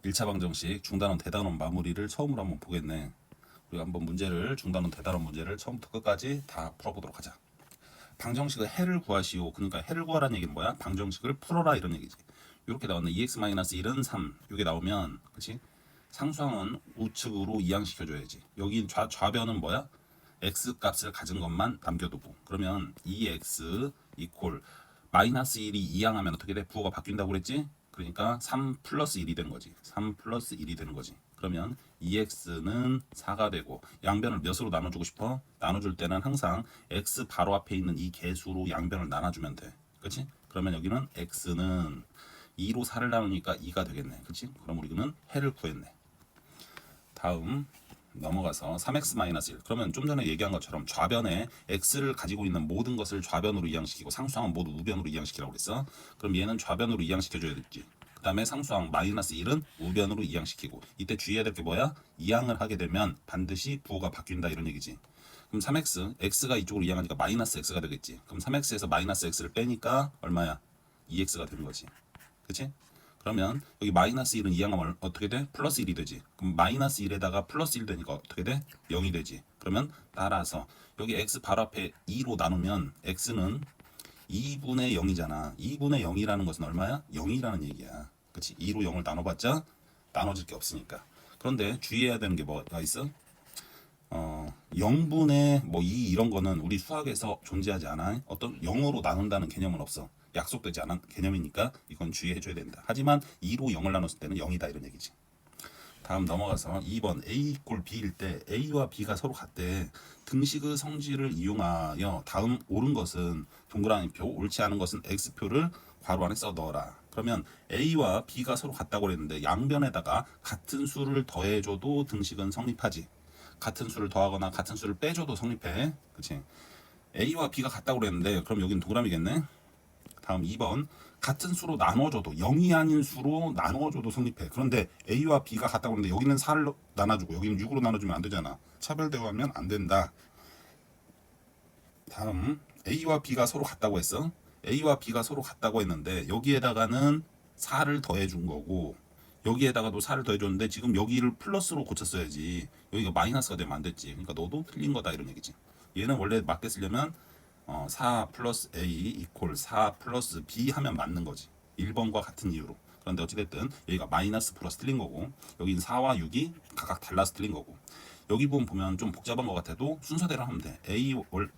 1차 방정식 중단원 대단원 마무리를 처음으로 한번 보겠네. 우리가 한번 문제를 중단원 대단원 문제를 처음부터 끝까지 다 풀어보도록 하자. 방정식의 해를 구하시오. 그러니까 해를 구하라는 얘기는 뭐야? 방정식을 풀어라 이런 얘기지. 이렇게 나왔네. 2x-1은 3. 이게 나오면 그렇지? 상수항은 우측으로 이항시켜줘야지. 여기 좌변은 뭐야? x 값을 가진 것만 남겨두고. 그러면 2x 이퀄 마이너스 1이 이항하면 어떻게 돼? 부호가 바뀐다고 그랬지? 그러니까 3 플러스 1이 되는 거지. 3 플러스 1이 되는 거지. 그러면 2x는 4가 되고 양변을 몇으로 나눠주고 싶어? 나눠줄 때는 항상 x 바로 앞에 있는 이 개수로 양변을 나눠주면 돼. 그렇지? 그러면 여기는 x는 2로 4를 나누니까 2가 되겠네. 그렇지? 그럼 우리는 해를 구했네. 다음 넘어가서 3x-1 그러면 좀 전에 얘기한 것처럼 좌변에 x를 가지고 있는 모든 것을 좌변으로 이항시키고 상수항은 모두 우변으로 이항시키라고 그랬어. 그럼 얘는 좌변으로 이항시켜줘야겠지. 그 다음에 상수항 마이너스 1은 우변으로 이항시키고 이때 주의해야 될 게 뭐야? 이항을 하게 되면 반드시 부호가 바뀐다 이런 얘기지. 그럼 3x, x가 이쪽으로 이항하니까 마이너스 x가 되겠지. 그럼 3x에서 마이너스 x를 빼니까 얼마야? 2x가 되는 거지. 그치? 그러면 여기 마이너스 1은 이항하면 어떻게 돼? 플러스 1이 되지. 그럼 마이너스 1에다가 플러스 1 되니까 어떻게 돼? 0이 되지. 그러면 따라서 여기 x 바로 앞에 2로 나누면 x는 2분의 0이잖아. 2분의 0이라는 것은 얼마야? 0이라는 얘기야. 그치? 2로 0을 나눠봤자 나눠질 게 없으니까. 그런데 주의해야 되는 게 뭐가 있어? 0분의 뭐 2 이런 거는 우리 수학에서 존재하지 않아. 어떤 0으로 나눈다는 개념은 없어. 약속되지 않은 개념이니까 이건 주의해 줘야 된다. 하지만 2로 0을 나눴을 때는 0이다 이런 얘기지. 다음 넘어가서 2번 A 이꼴 B일 때 A와 B가 서로 같대. 등식의 성질을 이용하여 다음 옳은 것은 동그라미 표, 옳지 않은 것은 X표를 괄호 안에 써 넣어라. 그러면 A와 B가 서로 같다고 그랬는데 양변에다가 같은 수를 더해줘도 등식은 성립하지. 같은 수를 더하거나 같은 수를 빼줘도 성립해. 그치? A와 B가 같다고 그랬는데 그럼 여기는 동그라미겠네. 다음 2번 같은 수로 나눠줘도 0이 아닌 수로 나눠줘도 성립해. 그런데 A와 B가 같다고 하는데 여기는 4를 나눠주고 여기는 6으로 나눠주면 안 되잖아. 차별대우하면 안 된다. 다음 A와 B가 서로 같다고 했어. A와 B가 서로 같다고 했는데 여기에다가는 4를 더해준 거고 여기에다가도 4를 더해줬는데 지금 여기를 플러스로 고쳤어야지. 여기가 마이너스가 되면 안 됐지. 그러니까 너도 틀린 거다 이런 얘기지. 얘는 원래 맞게 쓰려면 4 플러스 A 이퀄 4 플러스 B 하면 맞는 거지. 1번과 같은 이유로. 그런데 어찌됐든 여기가 마이너스 플러스 틀린 거고 여긴 4와 6이 각각 달라서 틀린 거고 여기 보면 좀 복잡한 것 같아도 순서대로 하면 돼. A,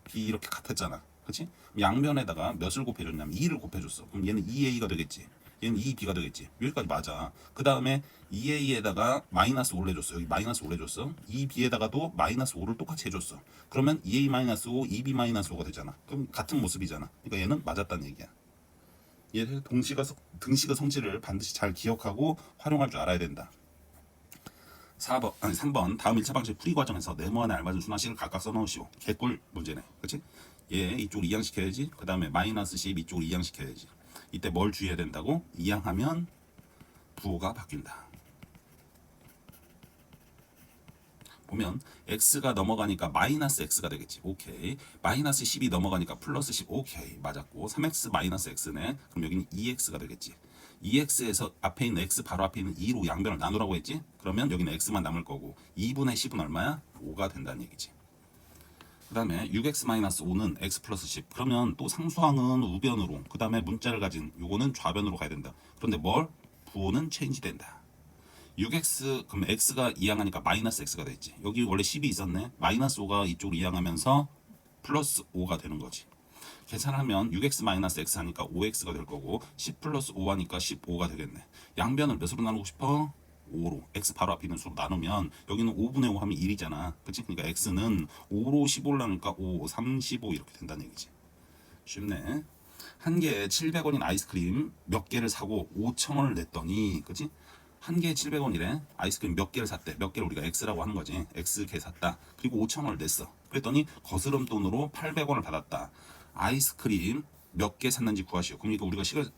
B 이렇게 같았잖아. 그치? 양변에다가 몇을 곱해줬냐면 2를 곱해줬어. 그럼 얘는 2A가 되겠지. 얘는 2B가 되겠지. 여기까지 맞아. 그 다음에 2A에다가 마이너스 5를 해줬어. 여기 마이너스 5를 해줬어. 2B에다가도 마이너스 5를 똑같이 해줬어. 그러면 2A 마이너스 5, 2B 마이너스 5가 되잖아. 그럼 같은 모습이잖아. 그러니까 얘는 맞았다는 얘기야. 얘 등식의 성질을 반드시 잘 기억하고 활용할 줄 알아야 된다. 3번 다음 1차 방식 풀이 과정에서 네모안에 알맞은 수나식을 각각 써놓으시오. 개꿀 문제네. 그치? 얘 이쪽으로 이항시켜야지. 그 다음에 마이너스 10 이쪽으로 이항시켜야지. 이때 뭘 주의해야 된다고? 이항하면 부호가 바뀐다. 보면 x가 넘어가니까 마이너스 x가 되겠지. 오케이. 마이너스 10이 넘어가니까 플러스 10. 오케이. 맞았고 3x 마이너스 x네. 그럼 여기는 2x가 되겠지. 2x에서 앞에 있는 x 바로 앞에 있는 2로 양변을 나누라고 했지. 그러면 여기는 x만 남을 거고 2분의 10은 얼마야? 5가 된다는 얘기지. 그 다음에 6x-5는 x 플러스 10. 그러면 또 상수항은 우변으로, 그 다음에 문자를 가진 요거는 좌변으로 가야 된다. 그런데 뭘? 부호는 체인지 된다. 6x, 그럼 x가 이항하니까 마이너스 x가 됐지. 여기 원래 10이 있었네. 마이너스 5가 이쪽으로 이항하면서 플러스 5가 되는 거지. 계산하면 6x-x 하니까 5x가 될 거고 10 플러스 5 하니까 15가 되겠네. 양변을 몇으로 나누고 싶어? 5로. x 바로 앞에 있는 수로 나누면 여기는 5분의 5 하면 1이잖아. 그치? 그러니까 x는 5로 15를 나누니까 5, 35 이렇게 된다는 얘기지. 쉽네. 한 개에 700원인 아이스크림 몇 개를 사고 5,000원을 냈더니, 그치? 한 개에 700원이래. 아이스크림 몇 개를 샀대. 몇 개를 우리가 x라고 하는 거지. x 개 샀다. 그리고 5,000원을 냈어. 그랬더니 거스름 돈으로 800원을 받았다. 아이스크림 몇 개 샀는지 구하시오. 그러니까 우리가 식을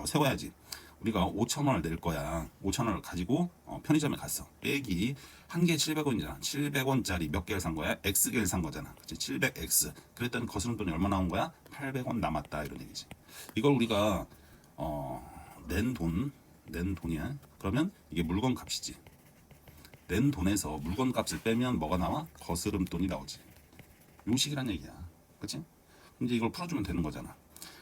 세워야지. 우리가 5,000원을 낼 거야. 5,000원을 가지고 편의점에 갔어. 빼기 한 개에 700원이잖아. 700원짜리 몇 개를 산 거야? X개를 산 거잖아. 그치? 700X. 그랬더니 거스름 돈이 얼마 나온 거야? 800원 남았다 이런 얘기지. 이걸 우리가 낸 돈이야. 그러면 이게 물건 값이지. 낸 돈에서 물건 값을 빼면 뭐가 나와? 거스름 돈이 나오지. 요 식이란 얘기야. 그치? 이제 이걸 풀어주면 되는 거잖아.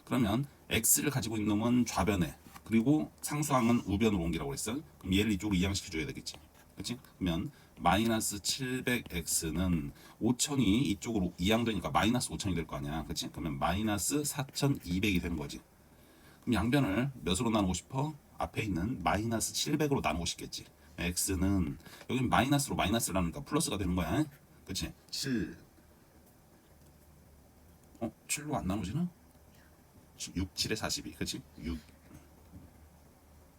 그러면 x를 가지고 있는 놈은 좌변에, 그리고 상수항은 우변으로 옮기라고 했어. 그럼 얘를 이쪽으로 이항시켜줘야 되겠지. 그치? 그러면 마이너스 700x는 5천이 이쪽으로 이항되니까 마이너스 5천이 될 거 아니야. 그치? 그러면 마이너스 4200이 되는 거지. 그럼 양변을 몇으로 나누고 싶어? 앞에 있는 마이너스 700으로 나누고 싶겠지. x는 여기 마이너스로 마이너스를 나누니까 플러스가 되는 거야. 그치? 7 7로 안 나누지나? 6, 7에 42. 그치? 6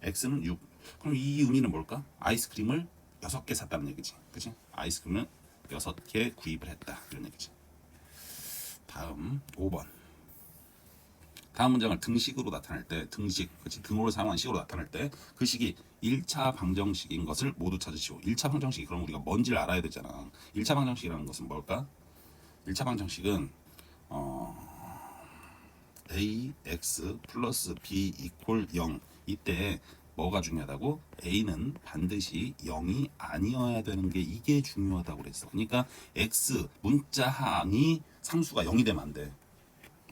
x는 6. 그럼 이 의미는 뭘까? 아이스크림을 6개 샀다는 얘기지. 그치? 아이스크림을 6개 구입을 했다. 이런 얘기지. 다음 5번. 다음 문장을 등식으로 나타낼 때, 등식, 그치? 등호를 사용한 식으로 나타낼 때 그 식이 1차 방정식인 것을 모두 찾으시오. 1차 방정식이 그럼 우리가 뭔지를 알아야 되잖아. 1차 방정식이라는 것은 뭘까? 1차 방정식은 ax 플러스 b 이퀄 0. 이때 뭐가 중요하다고? a는 반드시 0이 아니어야 되는 게 이게 중요하다고 그랬어. 그러니까 x 문자항이 상수가 0이 되면 안 돼.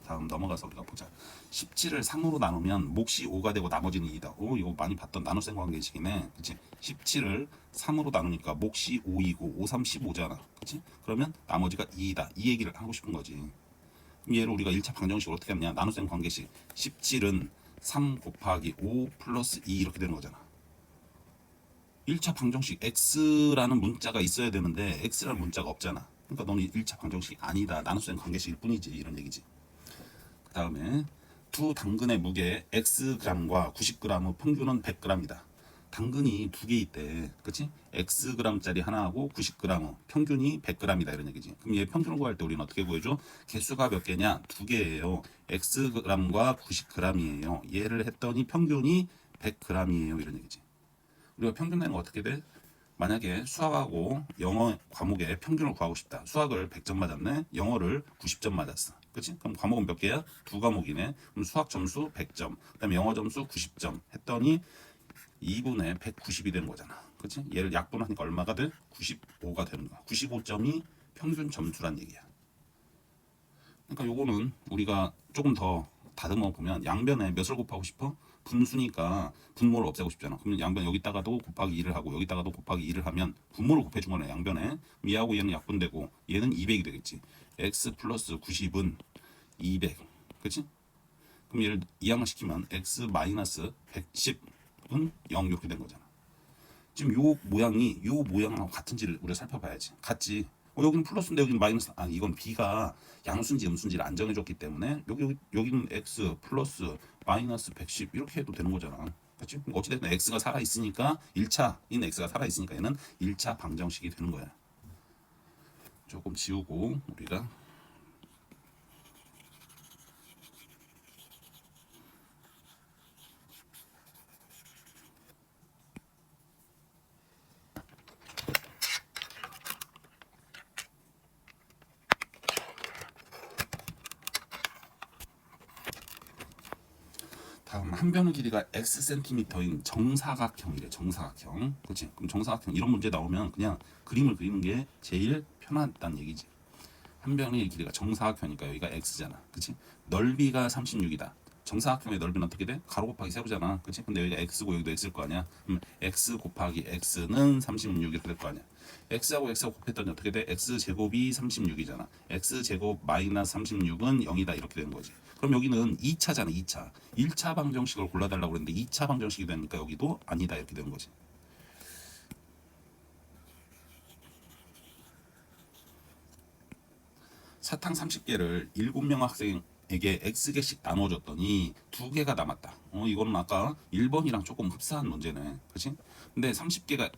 다음 넘어가서 우리가 보자. 17을 3으로 나누면 몫이 5가 되고 나머지는 2다. 오, 이거 많이 봤던 나눗셈 관계식이네. 그치? 17을 3으로 나누니까 몫이 5이고 5, 3, 15잖아. 그치? 그러면 나머지가 2다. 이 얘기를 하고 싶은 거지. 그럼 얘를 우리가 1차 방정식을 어떻게 하느냐? 나눗셈 관계식. 17은 3 곱하기 5 플러스 2 이렇게 되는 거잖아. 1차 방정식 x라는 문자가 있어야 되는데 x라는 문자가 없잖아. 그러니까 너는 1차 방정식이 아니다. 나눗셈 관계식일 뿐이지. 이런 얘기지. 그 다음에 두 당근의 무게 xg과 90g의 평균은 100g이다. 당근이 두 개 있대. 그치? xg짜리 하나하고 90g, 평균이 100g이다. 이런 얘기지. 그럼 얘 평균을 구할 때 우리는 어떻게 구해줘? 개수가 몇 개냐? 두 개예요. xg과 90g이에요. 얘를 했더니 평균이 100g이에요. 이런 얘기지. 우리가 평균 내는 거 어떻게 돼? 만약에 수학하고 영어 과목의 평균을 구하고 싶다. 수학을 100점 맞았네. 영어를 90점 맞았어. 그치? 그럼 과목은 몇 개야? 두 과목이네. 그럼 수학 점수 100점, 그다음에 영어 점수 90점 했더니 2분의 190이 되는 거잖아. 그치? 얘를 약분하니까 얼마가 돼? 95가 되는 거야. 95점이 평균 점수란 얘기야. 그러니까 요거는 우리가 조금 더 다듬어 보면 양변에 몇을 곱하고 싶어? 분수니까 분모를 없애고 싶잖아. 그러면 양변 여기다가도 곱하기 2를 하고 여기다가도 곱하기 2를 하면 분모를 곱해준 거네. 양변에. 얘하고 얘는 약분되고 얘는 200이 되겠지. x 플러스 90은 200. 그치? 그럼 얘를 이항을 시키면 x 마이너스 110은 0 이렇게 된 거잖아. 지금 요 모양하고 같은지를 우리가 살펴봐야지. 같지. 여기는 플러스인데 여기는 마이너스. 아, 이건 b가 양수인지 음수인지를 안 정해줬기 때문에 여기는 x 플러스 마이너스 110 이렇게 해도 되는 거잖아. 그렇지? 어찌됐든 x가 살아있으니까 1차인 x가 살아있으니까 얘는 1차 방정식이 되는 거야. 조금 지우고 우리가 다음 한 변의 길이가 x 센티미터인 정사각형이래. 정사각형. 그렇지? 그럼 정사각형 이런 문제 나오면 그냥 그림을 그리는 게 제일 편하다는 얘기지. 한 변의 길이가 정사각형이니까 여기가 x잖아. 그렇지? 넓이가 36이다. 정사각형의 넓이는 어떻게 돼? 가로 곱하기 세로잖아. 그렇지? 근데 여기가 x고 여기도 x일 거 아니야. 그럼 x 곱하기 x는 36 이렇게 될 거 아니야. x하고 x하고 곱했더니 어떻게 돼? x 제곱이 36이잖아. x 제곱 마이너스 36은 0이다 이렇게 되는 거지. 그럼 여기는 2차잖아. 2차. 1차 방정식을 골라달라고 그랬는데 2차 방정식이 되니까 여기도 아니다 이렇게 되는 거지. 사탕 30개를 7명 학생에게 X개씩 나눠줬더니 2개가 남았다. 이거는 아까 1번이랑 조금 흡사한 문제네. 그치? 근데 30개가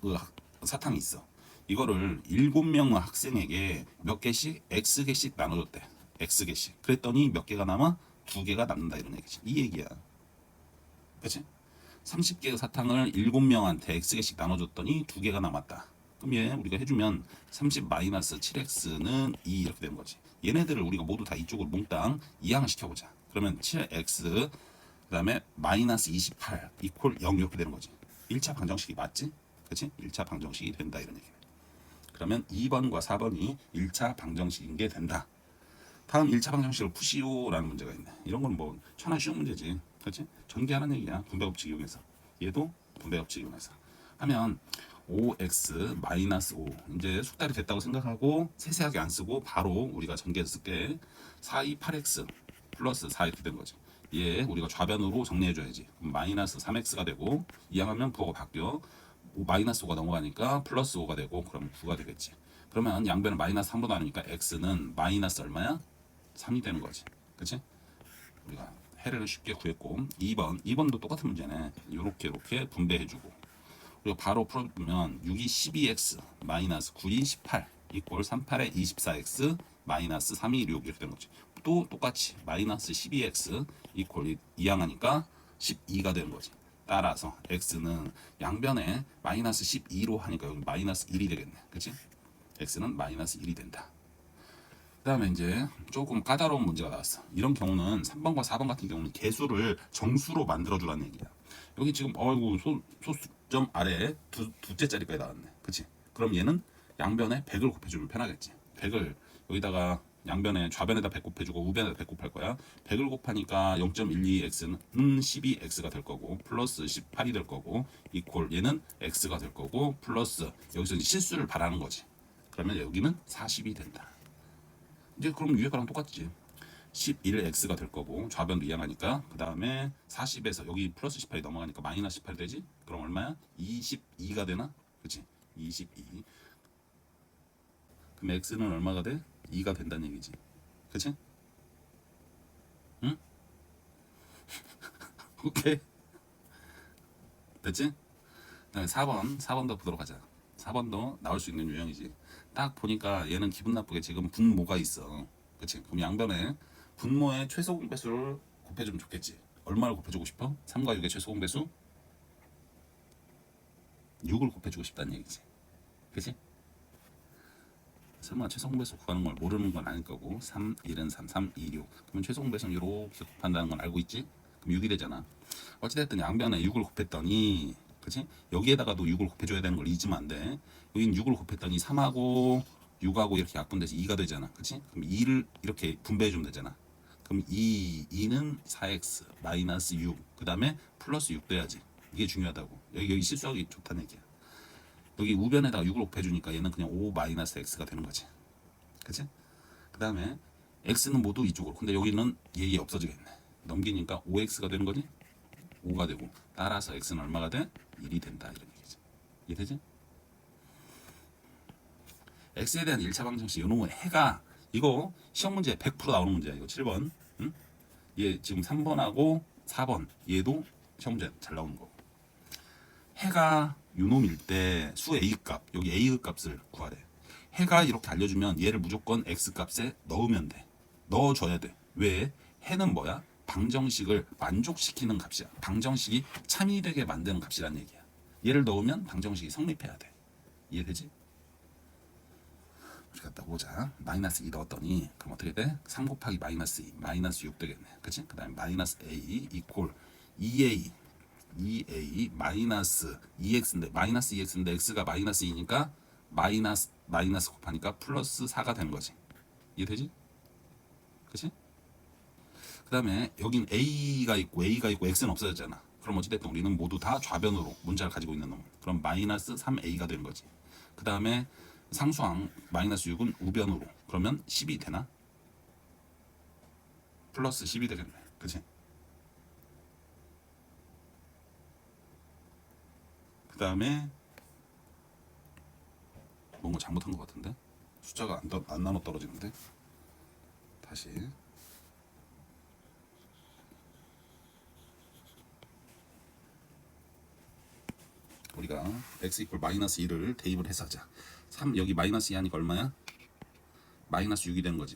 사탕이 있어. 이거를 7명 학생에게 몇 개씩 X개씩 나눠줬대. X개씩. 그랬더니 몇 개가 남아? 2개가 남는다 이런 얘기지. 이 얘기야. 그치? 30개의 사탕을 7명한테 X개씩 나눠줬더니 2개가 남았다. 그럼 얘 우리가 해주면 30 마이너스 7x는 2 이렇게 되는 거지. 얘네들을 우리가 모두 다 이쪽으로 몽땅 이항을 시켜보자. 그러면 7x 그 다음에 마이너스 28 이퀄 0 이렇게 되는 거지. 1차 방정식이 맞지? 그치? 1차 방정식이 된다 이런 얘기네. 그러면 2번과 4번이 1차 방정식인 게 된다. 다음 1차 방정식을 푸시오라는 문제가 있네. 이런 건 뭐 천하 쉬운 문제지. 그렇지? 전개하는 얘기야. 분배법칙 이용해서. 얘도 분배법칙 이용해서. 하면 5x-5 이제 숙달이 됐다고 생각하고 세세하게 안 쓰고 바로 우리가 전개해서 쓸게. 428x 플러스 4 이렇게 된 거지. 얘 우리가 좌변으로 정리해 줘야지. 마이너스 3x가 되고 이항하면 부호가 바뀌어. 마이너스 5가 넘어가니까 플러스 5가 되고 그럼 9가 되겠지. 그러면 양변을 마이너스 3으로 나누니까 x는 마이너스 얼마야? 3이 되는 거지. 그치? 우리가 해를 쉽게 구했고 2번도 똑같은 문제네. 요렇게 분배해주고 그리고 바로 풀어보면 6이 12x 마이너스 9이 18 이꼴 38에 24x 마이너스 3이 6 이렇게 되는 거지. 또 똑같이 마이너스 12x 이꼴 이항하니까 12가 되는 거지. 따라서 x는 양변에 마이너스 12로 하니까 여기 마이너스 1이 되겠네. 그치? x는 마이너스 1이 된다. 그 다음에 이제 조금 까다로운 문제가 나왔어. 이런 경우는 3번과 4번 같은 경우는 개수를 정수로 만들어주라는 얘기야. 여기 지금 어이구 소수점 아래에 두째 자리까지 나왔네. 그치? 그럼 얘는 양변에 100을 곱해주면 편하겠지. 100을 여기다가 양변에 좌변에다 100 곱해주고 우변에다 100 곱할 거야. 100을 곱하니까 0.12x는 12x가 될 거고 플러스 18이 될 거고 이퀄 얘는 x가 될 거고 플러스 여기서 이제 실수를 바라는 거지. 그러면 여기는 40이 된다. 이제 그럼 위에 거랑 똑같지. 11x가 될 거고 좌변도 이항하니까 그 다음에 40에서 여기 플러스 18이 넘어가니까 마이너스 18 되지. 그럼 얼마야? 22가 되나? 그치? 22. 그럼 x는 얼마가 돼? 2가 된다는 얘기지. 그치? 응? 오케이. 됐지? 4번도 보도록 하자. 4번도 나올 수 있는 유형이지. 딱 보니까 얘는 기분 나쁘게 지금 분모가 있어. 그치? 그럼 양변에 분모의 최소 공배수를 곱해주면 좋겠지. 얼마를 곱해주고 싶어? 3과 6의 최소 공배수? 6을 곱해주고 싶다는 얘기지. 그치? 설마 최소 공배수 구하는 걸 모르는 건 아닐 거고 3, 1은 3, 3, 2, 6 그러면 최소 공배수는 이렇게 곱한다는 건 알고 있지? 그럼 6이 되잖아. 어찌됐든 양변에 6을 곱했더니 그치? 여기에다가도 6을 곱해줘야 되는 걸 잊으면 안 돼. 여긴 6을 곱했더니 3하고 6하고 이렇게 약분돼서 2가 되잖아. 그치? 그럼 2를 이렇게 분배해주면 되잖아. 그럼 2는 4x 마이너스 6 그 다음에 플러스 6 돼야지. 이게 중요하다고. 여기 실수하기 좋다는 얘기야. 여기 우변에다가 6을 곱해주니까 얘는 그냥 5 마이너스 x가 되는 거지. 그치? 그 다음에 x는 모두 이쪽으로. 근데 여기는 얘 없어지겠네. 넘기니까 5x가 되는 거지. 5가 되고 따라서 x는 얼마가 돼? 1이 된다 이런 얘기지. 이해되지? x에 대한 1차 방정식 요놈의 해가 이거 시험 문제 100% 나오는 문제야. 이거 7번. 응? 얘 지금 3번하고 4번 얘도 시험 문제 잘 나오는 거. 해가 요놈일 때 수 a 값 여기 a 값을 구하래. 해가 이렇게 알려주면 얘를 무조건 x 값에 넣으면 돼. 넣어줘야 돼. 왜? 해는 뭐야? 방정식을 만족시키는 값이야. 방정식이 참이되게 만드는 값이란 얘기야. 얘를 넣으면 방정식이 성립해야 돼. 이해되지? 우리 갔다 보자. 마이너스 2 넣었더니 그럼 어떻게 돼? 3 곱하기 마이너스 2 마이너스 6 되겠네. 그치? 그 다음에 마이너스 a 이퀄 2a 마이너스 2x인데 마이너스 2x인데 x가 마이너스 2니까 마이너스 곱하니까 플러스 4가 되는 거지. 이해되지? 그치? 그 다음에 여긴 a가 있고 x는 없어졌잖아. 그럼 어찌됐든 우리는 모두 다 좌변으로 문자를 가지고 있는 놈. 그럼 마이너스 3a가 되는 거지. 그 다음에 상수항 마이너스 6은 우변으로. 그러면 10이 되나? 플러스 10이 되겠네. 그치? 그 다음에 뭔가 잘못한 것 같은데? 숫자가 안 나눠 떨어지는데? 다시 우리가 x 이퀄 마이너스 2를 대입을 해서 하자. 3 여기 마이너스 2 하니까 얼마야? 마이너스 6이 되는 거지.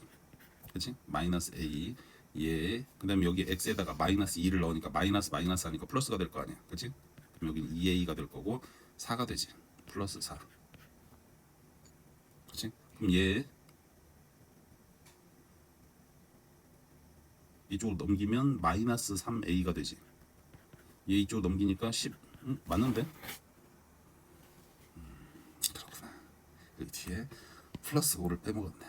그치? 마이너스 a 예. 그 다음에 여기 x에다가 마이너스 2를 넣으니까 마이너스 하니까 플러스가 될 거 아니야. 그치? 그럼 여기 2a가 될 거고 4가 되지. 플러스 4. 그치? 그럼 얘 이쪽으로 넘기면 마이너스 3a가 되지. 얘 이쪽으로 넘기니까 10 맞는데? 그렇구나. 여기 뒤에 플러스 5를 빼먹었네.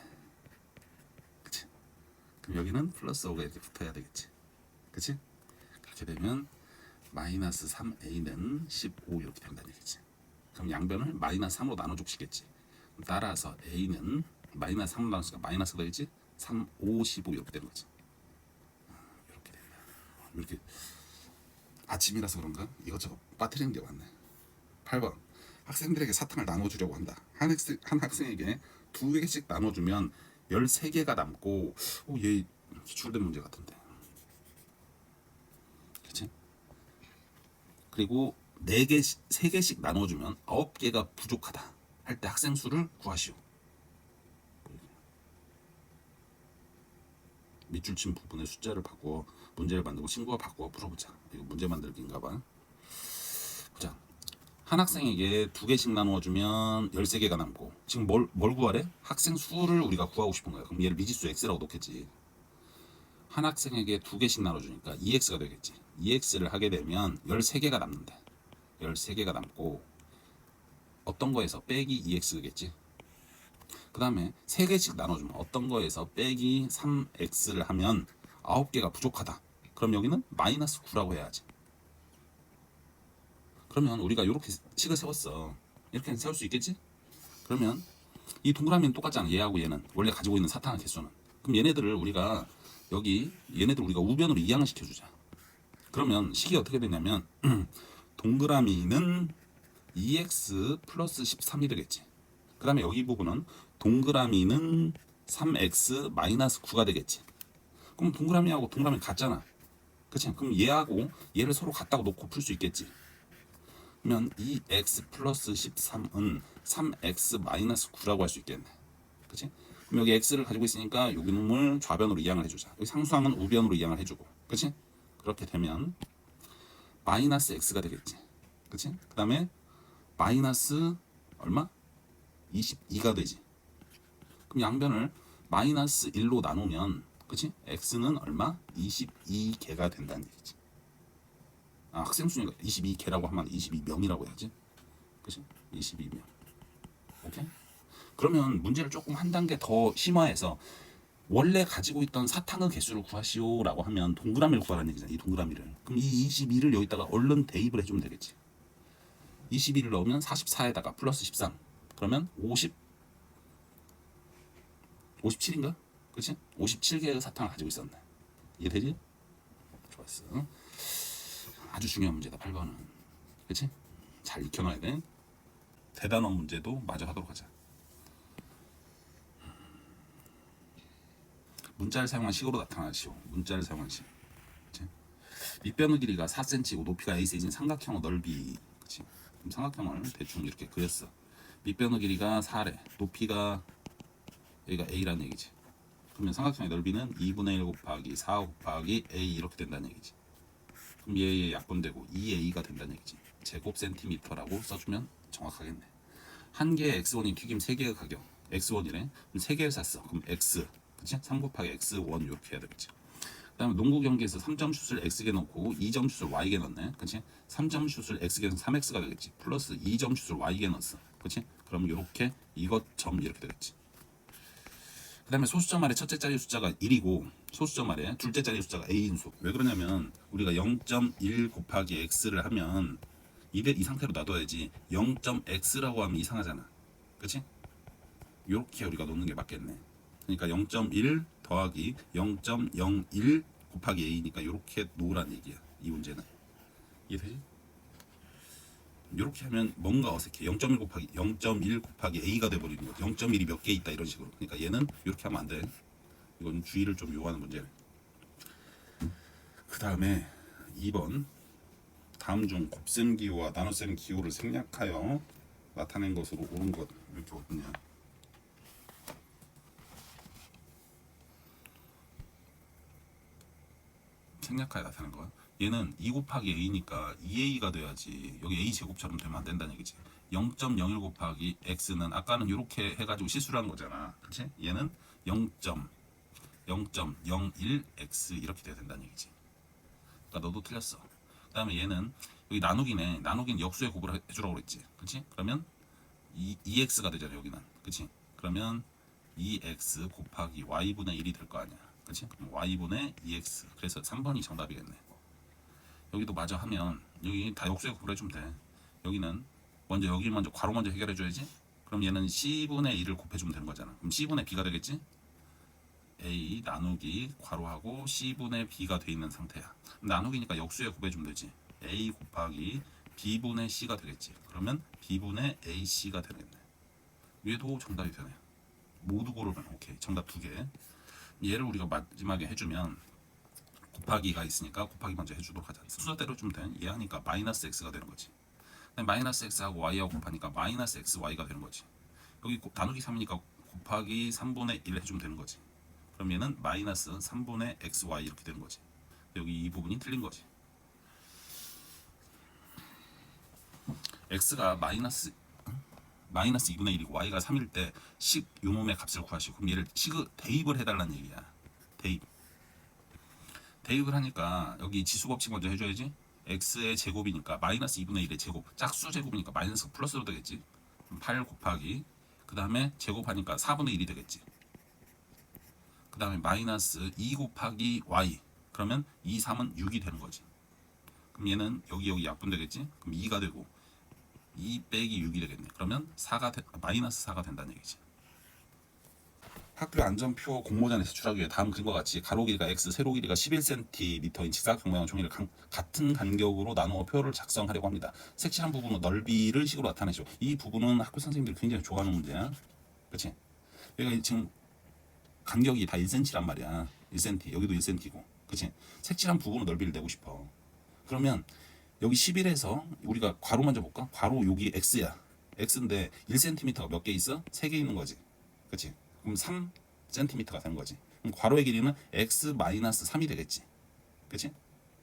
그치? 그럼 여기는 플러스 5가 이렇게 붙어야 되겠지. 그치? 그렇게 되면 마이너스 3a는 15 이렇게 된다는 얘기지. 그럼 양변을 마이너스 3으로 나눠주시겠지. 따라서 a는 마이너스 3으로 나눠주니까 마이너스가 되겠지. 3, 5, 15 이렇게 되는 거지. 이렇게 된다. 이렇게 아침이라서 그런가 이것저것 빠뜨리는 게 많네. 8번 학생들에게 사탕을 나눠주려고 한다. 한 학생에게 2개씩 나눠주면 13개가 남고 얘 기출된 문제 같은데. 그치? 그리고 4개씩, 3개씩 나눠주면 9개가 부족하다 할 때 학생 수를 구하시오. 밑줄 친 부분의 숫자를 바꾸어 문제를 만들고 친구와 바꾸어 풀어보자. 이거 문제 만들기인가봐. 보자. 한 학생에게 2개씩 나누어주면 13개가 남고 지금 뭘 구하래? 학생 수를 우리가 구하고 싶은 거야. 그럼 얘를 미지수 x라고 놓겠지. 한 학생에게 2개씩 나눠주니까 2x가 되겠지. 2x를 하게 되면 13개가 남는데 13개가 남고 어떤 거에서 빼기 2x겠지. 그 다음에 3개씩 나눠주면 어떤 거에서 빼기 3x를 하면 9개가 부족하다. 그럼 여기는 마이너스 9라고 해야지. 그러면 우리가 이렇게 식을 세웠어. 이렇게 세울 수 있겠지? 그러면 이 동그라미는 똑같잖아. 얘하고 얘는 원래 가지고 있는 사탕의 개수는. 그럼 얘네들을 우리가 우변으로 이항을 시켜주자. 그러면 식이 어떻게 되냐면 동그라미는 2x 플러스 13이 되겠지. 그 다음에 여기 부분은 동그라미는 3x 마이너스 9가 되겠지. 그럼 동그라미하고 동그라미 같잖아. 그치? 그럼 얘하고 얘를 서로 같다고 놓고 풀 수 있겠지. 그러면 2x 플러스 13은 3x 마이너스 9라고 할 수 있겠네. 그치? 그럼 여기 x를 가지고 있으니까 여기 놈을 좌변으로 이항을 해주자. 여기 상수항은 우변으로 이항을 해주고. 그치? 그렇게 되면 마이너스 x가 되겠지. 그치? 그 다음에 마이너스 얼마? 22가 되지. 그럼 양변을 마이너스 1로 나누면 그치? x는 얼마? 22개가 된다는 얘기지. 학생 수니까 22개라고 하면 22명이라고 해야지. 그치? 22명. 오케이? 그러면 문제를 조금 한 단계 더 심화해서 원래 가지고 있던 사탕의 개수를 구하시오라고 하면 동그라미를 구하라는 얘기잖아. 이 동그라미를. 그럼 이 22를 여기다가 얼른 대입을 해주면 되겠지. 22를 넣으면 44에다가 플러스 13. 그러면 57인가? 그치? 57개의 사탕을 가지고 있었네. 이해되지? 좋았어. 아주 중요한 문제다. 8번은. 그치? 잘 익혀놔야 돼. 대단원 문제도 마저 하도록 하자. 문자를 사용한 식으로 나타나시오. 문자를 사용한 식. 그치? 밑변의 길이가 4cm고 높이가 a cm인 삼각형의 넓이. 그치? 그럼 삼각형을 대충 이렇게 그렸어. 밑변의 길이가 4래. 높이가 여기가 a라는 얘기지. 그러면 삼각형의 넓이는 2분의 1 곱하기 4 곱하기 a 이렇게 된다는 얘기지. 그럼 얘의 약분되고 2a가 된다는 얘기지. 제곱 센티미터라고 써주면 정확하겠네. 한 개의 x1이 튀김 3개의 가격. x1이래. 그럼 3개를 샀어. 그럼 x. 그치? 3 곱하기 x1 이렇게 해야 되겠지. 그 다음에 농구 경기에서 3점 슛을 x개 넣고 2점 슛을 y개 넣네. 그치? 3점 슛을 x개 넣으면 3x가 되겠지. 플러스 2점 슛을 y개 넣었어. 그치? 그럼 이렇게 이것 점 이렇게 되겠지. 그 다음에 소수점 아래 첫째 자리 숫자가 1이고 소수점 아래 둘째 자리 숫자가 a인 수. 왜 그러냐면 우리가 0.1 곱하기 x를 하면 이 상태로 놔둬야지 0.x라고 하면 이상하잖아. 그치? 이렇게 우리가 놓는 게 맞겠네. 그러니까 0.1 더하기 0.01 곱하기 a니까 이렇게 놓으란 얘기야. 이 문제는. 이해되지? 이렇게 하면 뭔가 어색해. 0.1 곱하기 a가 돼버리는 거야. 0.1이 몇 개 있다 이런 식으로. 그러니까 얘는 이렇게 하면 안 돼. 이건 주의를 좀 요하는 문제래. 그 다음에 2번 다음 중 곱셈 기호와 나눗셈 기호를 생략하여 나타낸 것으로 옳은 것. 이렇게 어떠냐. 생략하여 나타낸 거야. 얘는 2 곱하기 a니까 2a가 돼야지. 여기 a 제곱처럼 되면 안 된다는 얘기지. 0.01 곱하기 x는 아까는 이렇게 해가지고 실수를 한 거잖아. 그치? 얘는 0.01x 이렇게 돼야 된다는 얘기지. 그러니까 너도 틀렸어. 그 다음에 얘는 여기 나누기네. 나누기는 역수의 곱을 해주라고 그랬지. 그렇지? 그러면 2x가 되잖아 여기는. 그렇지? 그러면 2x 곱하기 y분의 1이 될 거 아니야. 그렇지? 그럼 y분의 2x. 그래서 3번이 정답이겠네. 여기도 마저 하면 여기 다 역수의 곱을 해주면 돼. 여기는 여기 먼저 괄호 먼저 해결해 줘야지. 그럼 얘는 c분의 1을 곱해주면 되는 거잖아. 그럼 c분의 b가 되겠지? a 나누기 괄호하고 c분의 b가 돼 있는 상태야. 나누기니까 역수에 곱해주면 되지. a 곱하기 b분의 c가 되겠지. 그러면 b분의 ac가 되겠네. 얘도 정답이 되네. 모두 고르면 오케이. 정답 2개. 얘를 우리가 마지막에 해주면 곱하기가 있으니까 곱하기 먼저 해주도록 하자. 순서대로 주면 돼. 얘 하니까 마이너스 x가 되는 거지. 마이너스 x하고 y하고 곱하니까 마이너스 xy가 되는 거지. 여기 나누기 3이니까 곱하기 3분의 1 해주면 되는 거지. 그럼 얘는 마이너스 3분의 xy 이렇게 되는 거지. 여기 이 부분이 틀린 거지. x가 마이너스 2분의 1이고 y가 3일 때 식 요놈의 값을 구하시고, 그럼 얘를 대입을 해달라는 얘기야. 대입을 하니까 여기 지수 법칙 먼저 해줘야지. x의 제곱이니까 마이너스 2분의 1의 제곱, 짝수 제곱이니까 마이너스 플러스로 되겠지. 8 곱하기 그 다음에 제곱하니까 4분의 1이 되겠지. 그 다음에 마이너스 2 곱하기 y, 그러면 2, 3은 6이 되는 거지. 그럼 얘는 여기 약분되겠지. 그럼 2가 되고 2 빼기 6이 되겠네. 그러면 마이너스 4가 된다는 얘기지. 학교 안전표 공모전에 제출하기 위해 다음 그림과 같이 가로 길이가 x, 세로 길이가 11cm인 직사각형 모양 종이를 같은 간격으로 나누어 표를 작성하려고 합니다. 색칠한 부분은 넓이를 식으로 나타내죠. 이 부분은 학교 선생님들이 굉장히 좋아하는 문제야. 그렇지? 여기가 지금 간격이 다 1cm란 말이야. 1cm, 여기도 1cm고. 그렇지? 색칠한 부분은 넓이를 내고 싶어. 그러면 여기 11에서 우리가 괄호 먼저 볼까? 괄호 여기 x야. x인데 1cm가 몇 개 있어? 3개 있는 거지. 그렇지? 그럼 3cm가 되는 거지. 그럼 괄호의 길이는 x-3이 되겠지. 그렇지?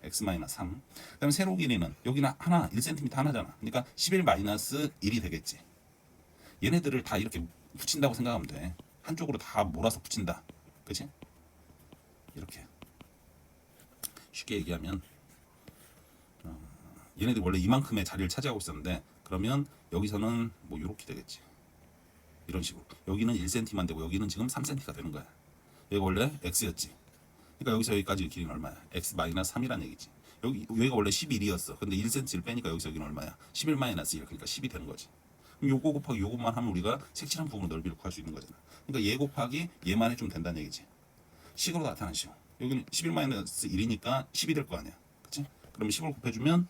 x-3. 그다음에 세로 길이는 여기는 하나 1cm 하나잖아. 그러니까 11-1이 되겠지. 얘네들을 다 이렇게 붙인다고 생각하면 돼. 한쪽으로 다 몰아서 붙인다. 그렇지? 이렇게. 쉽게 얘기하면 얘네들 원래 이만큼의 자리를 차지하고 있었는데, 그러면 여기서는 뭐 이렇게 되겠지. 이런 식으로. 여기는 1cm만 되고 여기는 지금 3cm가 되는 거야. 여기가 원래 x였지. 그러니까 여기서 여기까지 길이는 얼마야? x-3이란 얘기지. 여기가 원래 11이었어. 근데 1cm를 빼니까 여기서 여기는 얼마야? 11-1, 그러니까 10이 되는 거지. 그럼 요거 곱하기 요것만 하면 우리가 색칠한 부분 넓이를 구할 수 있는 거잖아. 그러니까 얘 곱하기 얘만 해주면 된다는 얘기지. 식으로 나타내시오. 여기는 11-1이니까 10이 될 거 아니야. 그치? 그러면 10을 곱해주면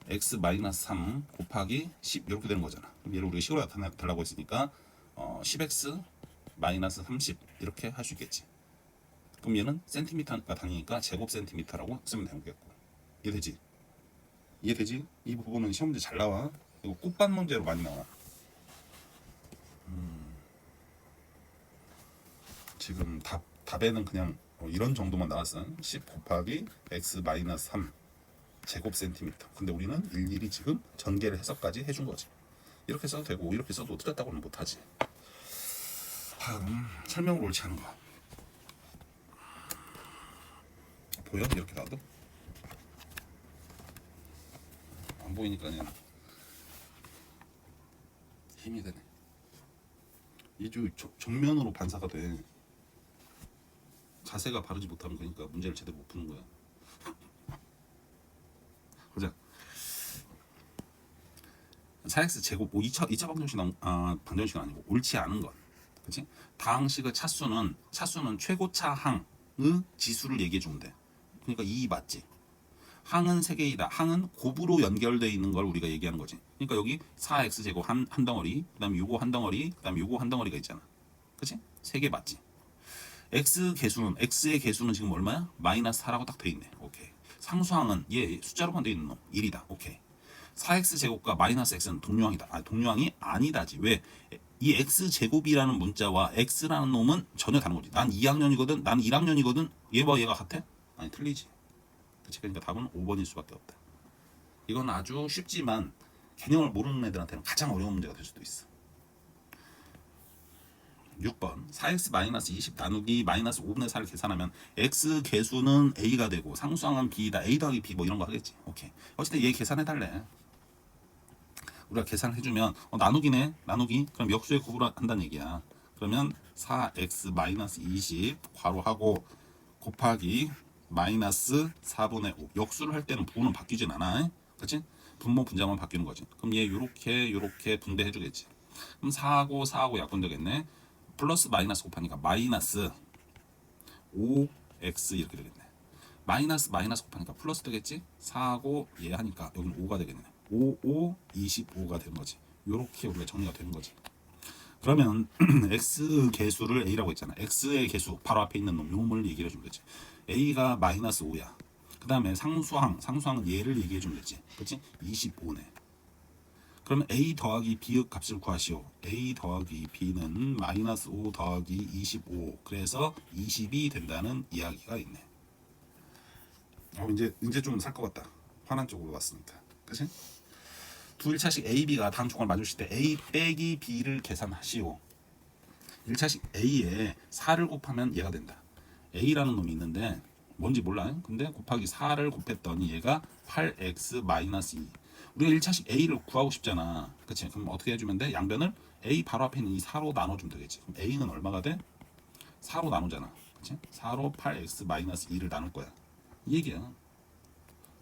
x-3 곱하기 10 이렇게 되는 거잖아. 그럼 얘를 우리가 식으로 나타내달라고 했으니까 10x-30 이렇게 할 수 있겠지. 그럼 얘는 센티미터가 다니니까 제곱 센티미터라고 쓰면 되겠고. 이해되지? 이해되지? 이 부분은 시험 문제 잘 나와. 이거 꽃밭 문제로 많이 나와. 지금 답에는 그냥 이런 정도만 나왔어. 10 곱하기 x-3 제곱 센티미터. 근데 우리는 일일이 지금 전개를 해서까지 해준 거지. 이렇게 써도 되고 이렇게 써도 틀렸다고는 못하지. 다음 설명으로 옳지 않은 거 보여? 이렇게 나와도 안 보이니까 그냥 힘이 되네. 이주 정면으로 반사가 돼. 자세가 바르지 못하면 그러니까 문제를 제대로 못 푸는 거야. 보자. 4x 제곱 2차 방정식은 아니고 옳지 않은 것. 그렇지? 다항식의 차수는 최고차 항의 지수를 얘기해 주면 돼. 그러니까 2 맞지? 항은 3개이다. 항은 곱으로 연결되어 있는 걸 우리가 얘기하는 거지. 그러니까 여기 4x 제곱 한 덩어리, 그다음에 요거 한 덩어리, 그다음에 요거 한 덩어리가 있잖아. 그렇지? 3개 맞지? x의 개수는 지금 얼마야? -4라고 딱 돼 있네. 오케이. 상수항은 얘 숫자로만 돼 있는 놈 1이다. 오케이. 4x 제곱과 -x는 동류항이다. 동류항이 아니다지. 왜? 이 x 제곱이라는 문자와 x라는 놈은 전혀 다른 거지. 난 2학년이거든. 난 1학년이거든. 얘와 얘가 같아? 아니 틀리지. 그치? 그러니까 답은 5번일 수밖에 없다. 이건 아주 쉽지만 개념을 모르는 애들한테는 가장 어려운 문제가 될 수도 있어. 6번 4x 마이너스 20 나누기 마이너스 5분의 4를 계산하면 x 개수는 a가 되고 상수항은 b다. a 더하기 b 뭐 이런 거 하겠지. 오케이. 어쨌든 얘 계산해 달래. 우리가 계산을 해주면 나누기네. 나누기. 그럼 역수의 곱을 한다는 얘기야. 그러면 4x 마이너스 20 괄호하고 곱하기 마이너스 4분의 5. 역수를 할 때는 부호는 바뀌진 않아. 그치? 분모 분자만 바뀌는 거지. 그럼 얘 요렇게 분배해 주겠지. 그럼 4하고 약분 되겠네. 플러스 마이너스 곱하니까 마이너스 5x 이렇게 되겠네. 마이너스 곱하니까 플러스 되겠지. 4하고 얘 하니까 여기는 5가 되겠네. 5, 25가 되는 거지. 요렇게 우리가 정리가 되는 거지. 그러면 x 개수를 a라고 했잖아. x의 개수 바로 앞에 있는 놈을 얘기해 주면 되지. a가 마이너스 5야. 그 다음에 상수항은 얘를 얘기해 주면 되지. 그치? 25네. 그러면 a 더하기 b의 값을 구하시오. a 더하기 b는 마이너스 5 더하기 25. 그래서 20이 된다는 이야기가 있네. 이제 좀 살 것 같다. 화난 쪽으로 왔으니까. 그치? 두 1차식 a, b가 다음 조건을 맞추실 때 a 빼기 b를 계산하시오. 1차식 a에 4를 곱하면 얘가 된다. a라는 놈이 있는데 뭔지 몰라. 근데 곱하기 4를 곱했더니 얘가 8x 마이너스 2. 우리가 1차식 a를 구하고 싶잖아. 그치? 그럼 어떻게 해주면 돼? 양변을 a 바로 앞에 있는 이 4로 나눠주면 되겠지. 그럼 a는 얼마가 돼? 4로 나누잖아. 그치? 4로 8x 마이너스 2를 나눌 거야. 이 얘기야.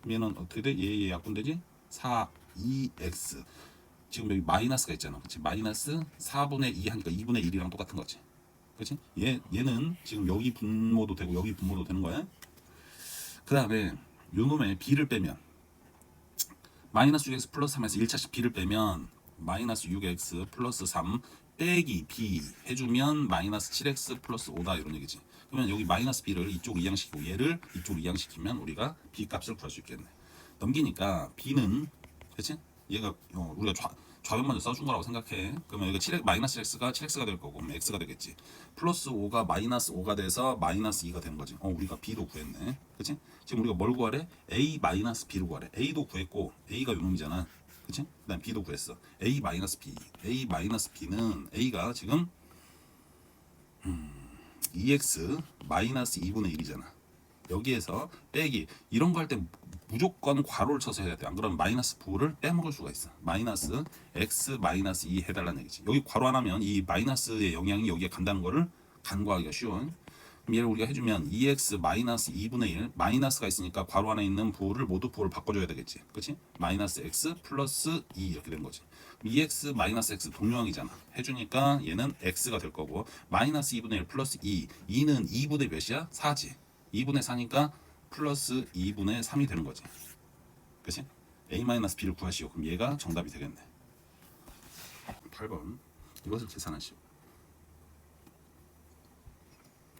그럼 얘는 어떻게 돼? 얘 약분되지? 4, 2x. 지금 여기 마이너스가 있잖아. 그치? 마이너스 4분의 2 하니까 2분의 1이랑 똑같은 거지. 그치? 얘는 지금 여기 분모도 되고 여기 분모도 되는 거야. 그 다음에 요 놈의 b를 빼면 마이너스 6x 플러스 3에서 1차식 b를 빼면 마이너스 6x 플러스 3 빼기 b 해주면 마이너스 7x 플러스 5다 이런 얘기지. 그러면 여기 마이너스 b를 이쪽으로 이양시키고 얘를 이쪽으로 이양시키면 우리가 b 값을 구할 수 있겠네. 넘기니까 b는 그치? 얘가 우리가 좌변 먼저 써준 거라고 생각해. 그러면 여기 마이너스 x가 7x가 될 거고 그럼 x가 되겠지. 플러스 5가 마이너스 5가 돼서 마이너스 2가 되는 거지. 우리가 b도 구했네. 그치? 지금 우리가 뭘 구하래? a 마이너스 b를 구하래. a도 구했고 a가 요 놈이잖아. 그치? 그 다음 b도 구했어. a 마이너스 b는 a가 지금 2x 마이너스 2분의 1이잖아. 여기에서 빼기 이런 거 할 때 무조건 괄호를 쳐서 해야 돼. 안 그러면 마이너스 부호를 빼먹을 수가 있어. 마이너스 x 마이너스 2 해달라는 얘기지. 여기 괄호 안 하면 이 마이너스의 영향이 여기에 간다는 거를 간과하기가 쉬워. 그럼 얘를 우리가 해주면 2x 마이너스 2분의 1 마이너스가 있으니까 괄호 안에 있는 부호를 모두 부호를 바꿔줘야 되겠지. 그치? 마이너스 x 플러스 2 이렇게 되는 거지. 2x 마이너스 x 동요항이잖아. 해주니까 얘는 x가 될 거고 마이너스 2분의 1 플러스 2 2는 2분의 몇이야? 4지. 2분의 4니까 플러스 2분의 3이 되는 거지. 그치? a-b를 구하시오. 그럼 얘가 정답이 되겠네. 8번 이것을 계산하시오.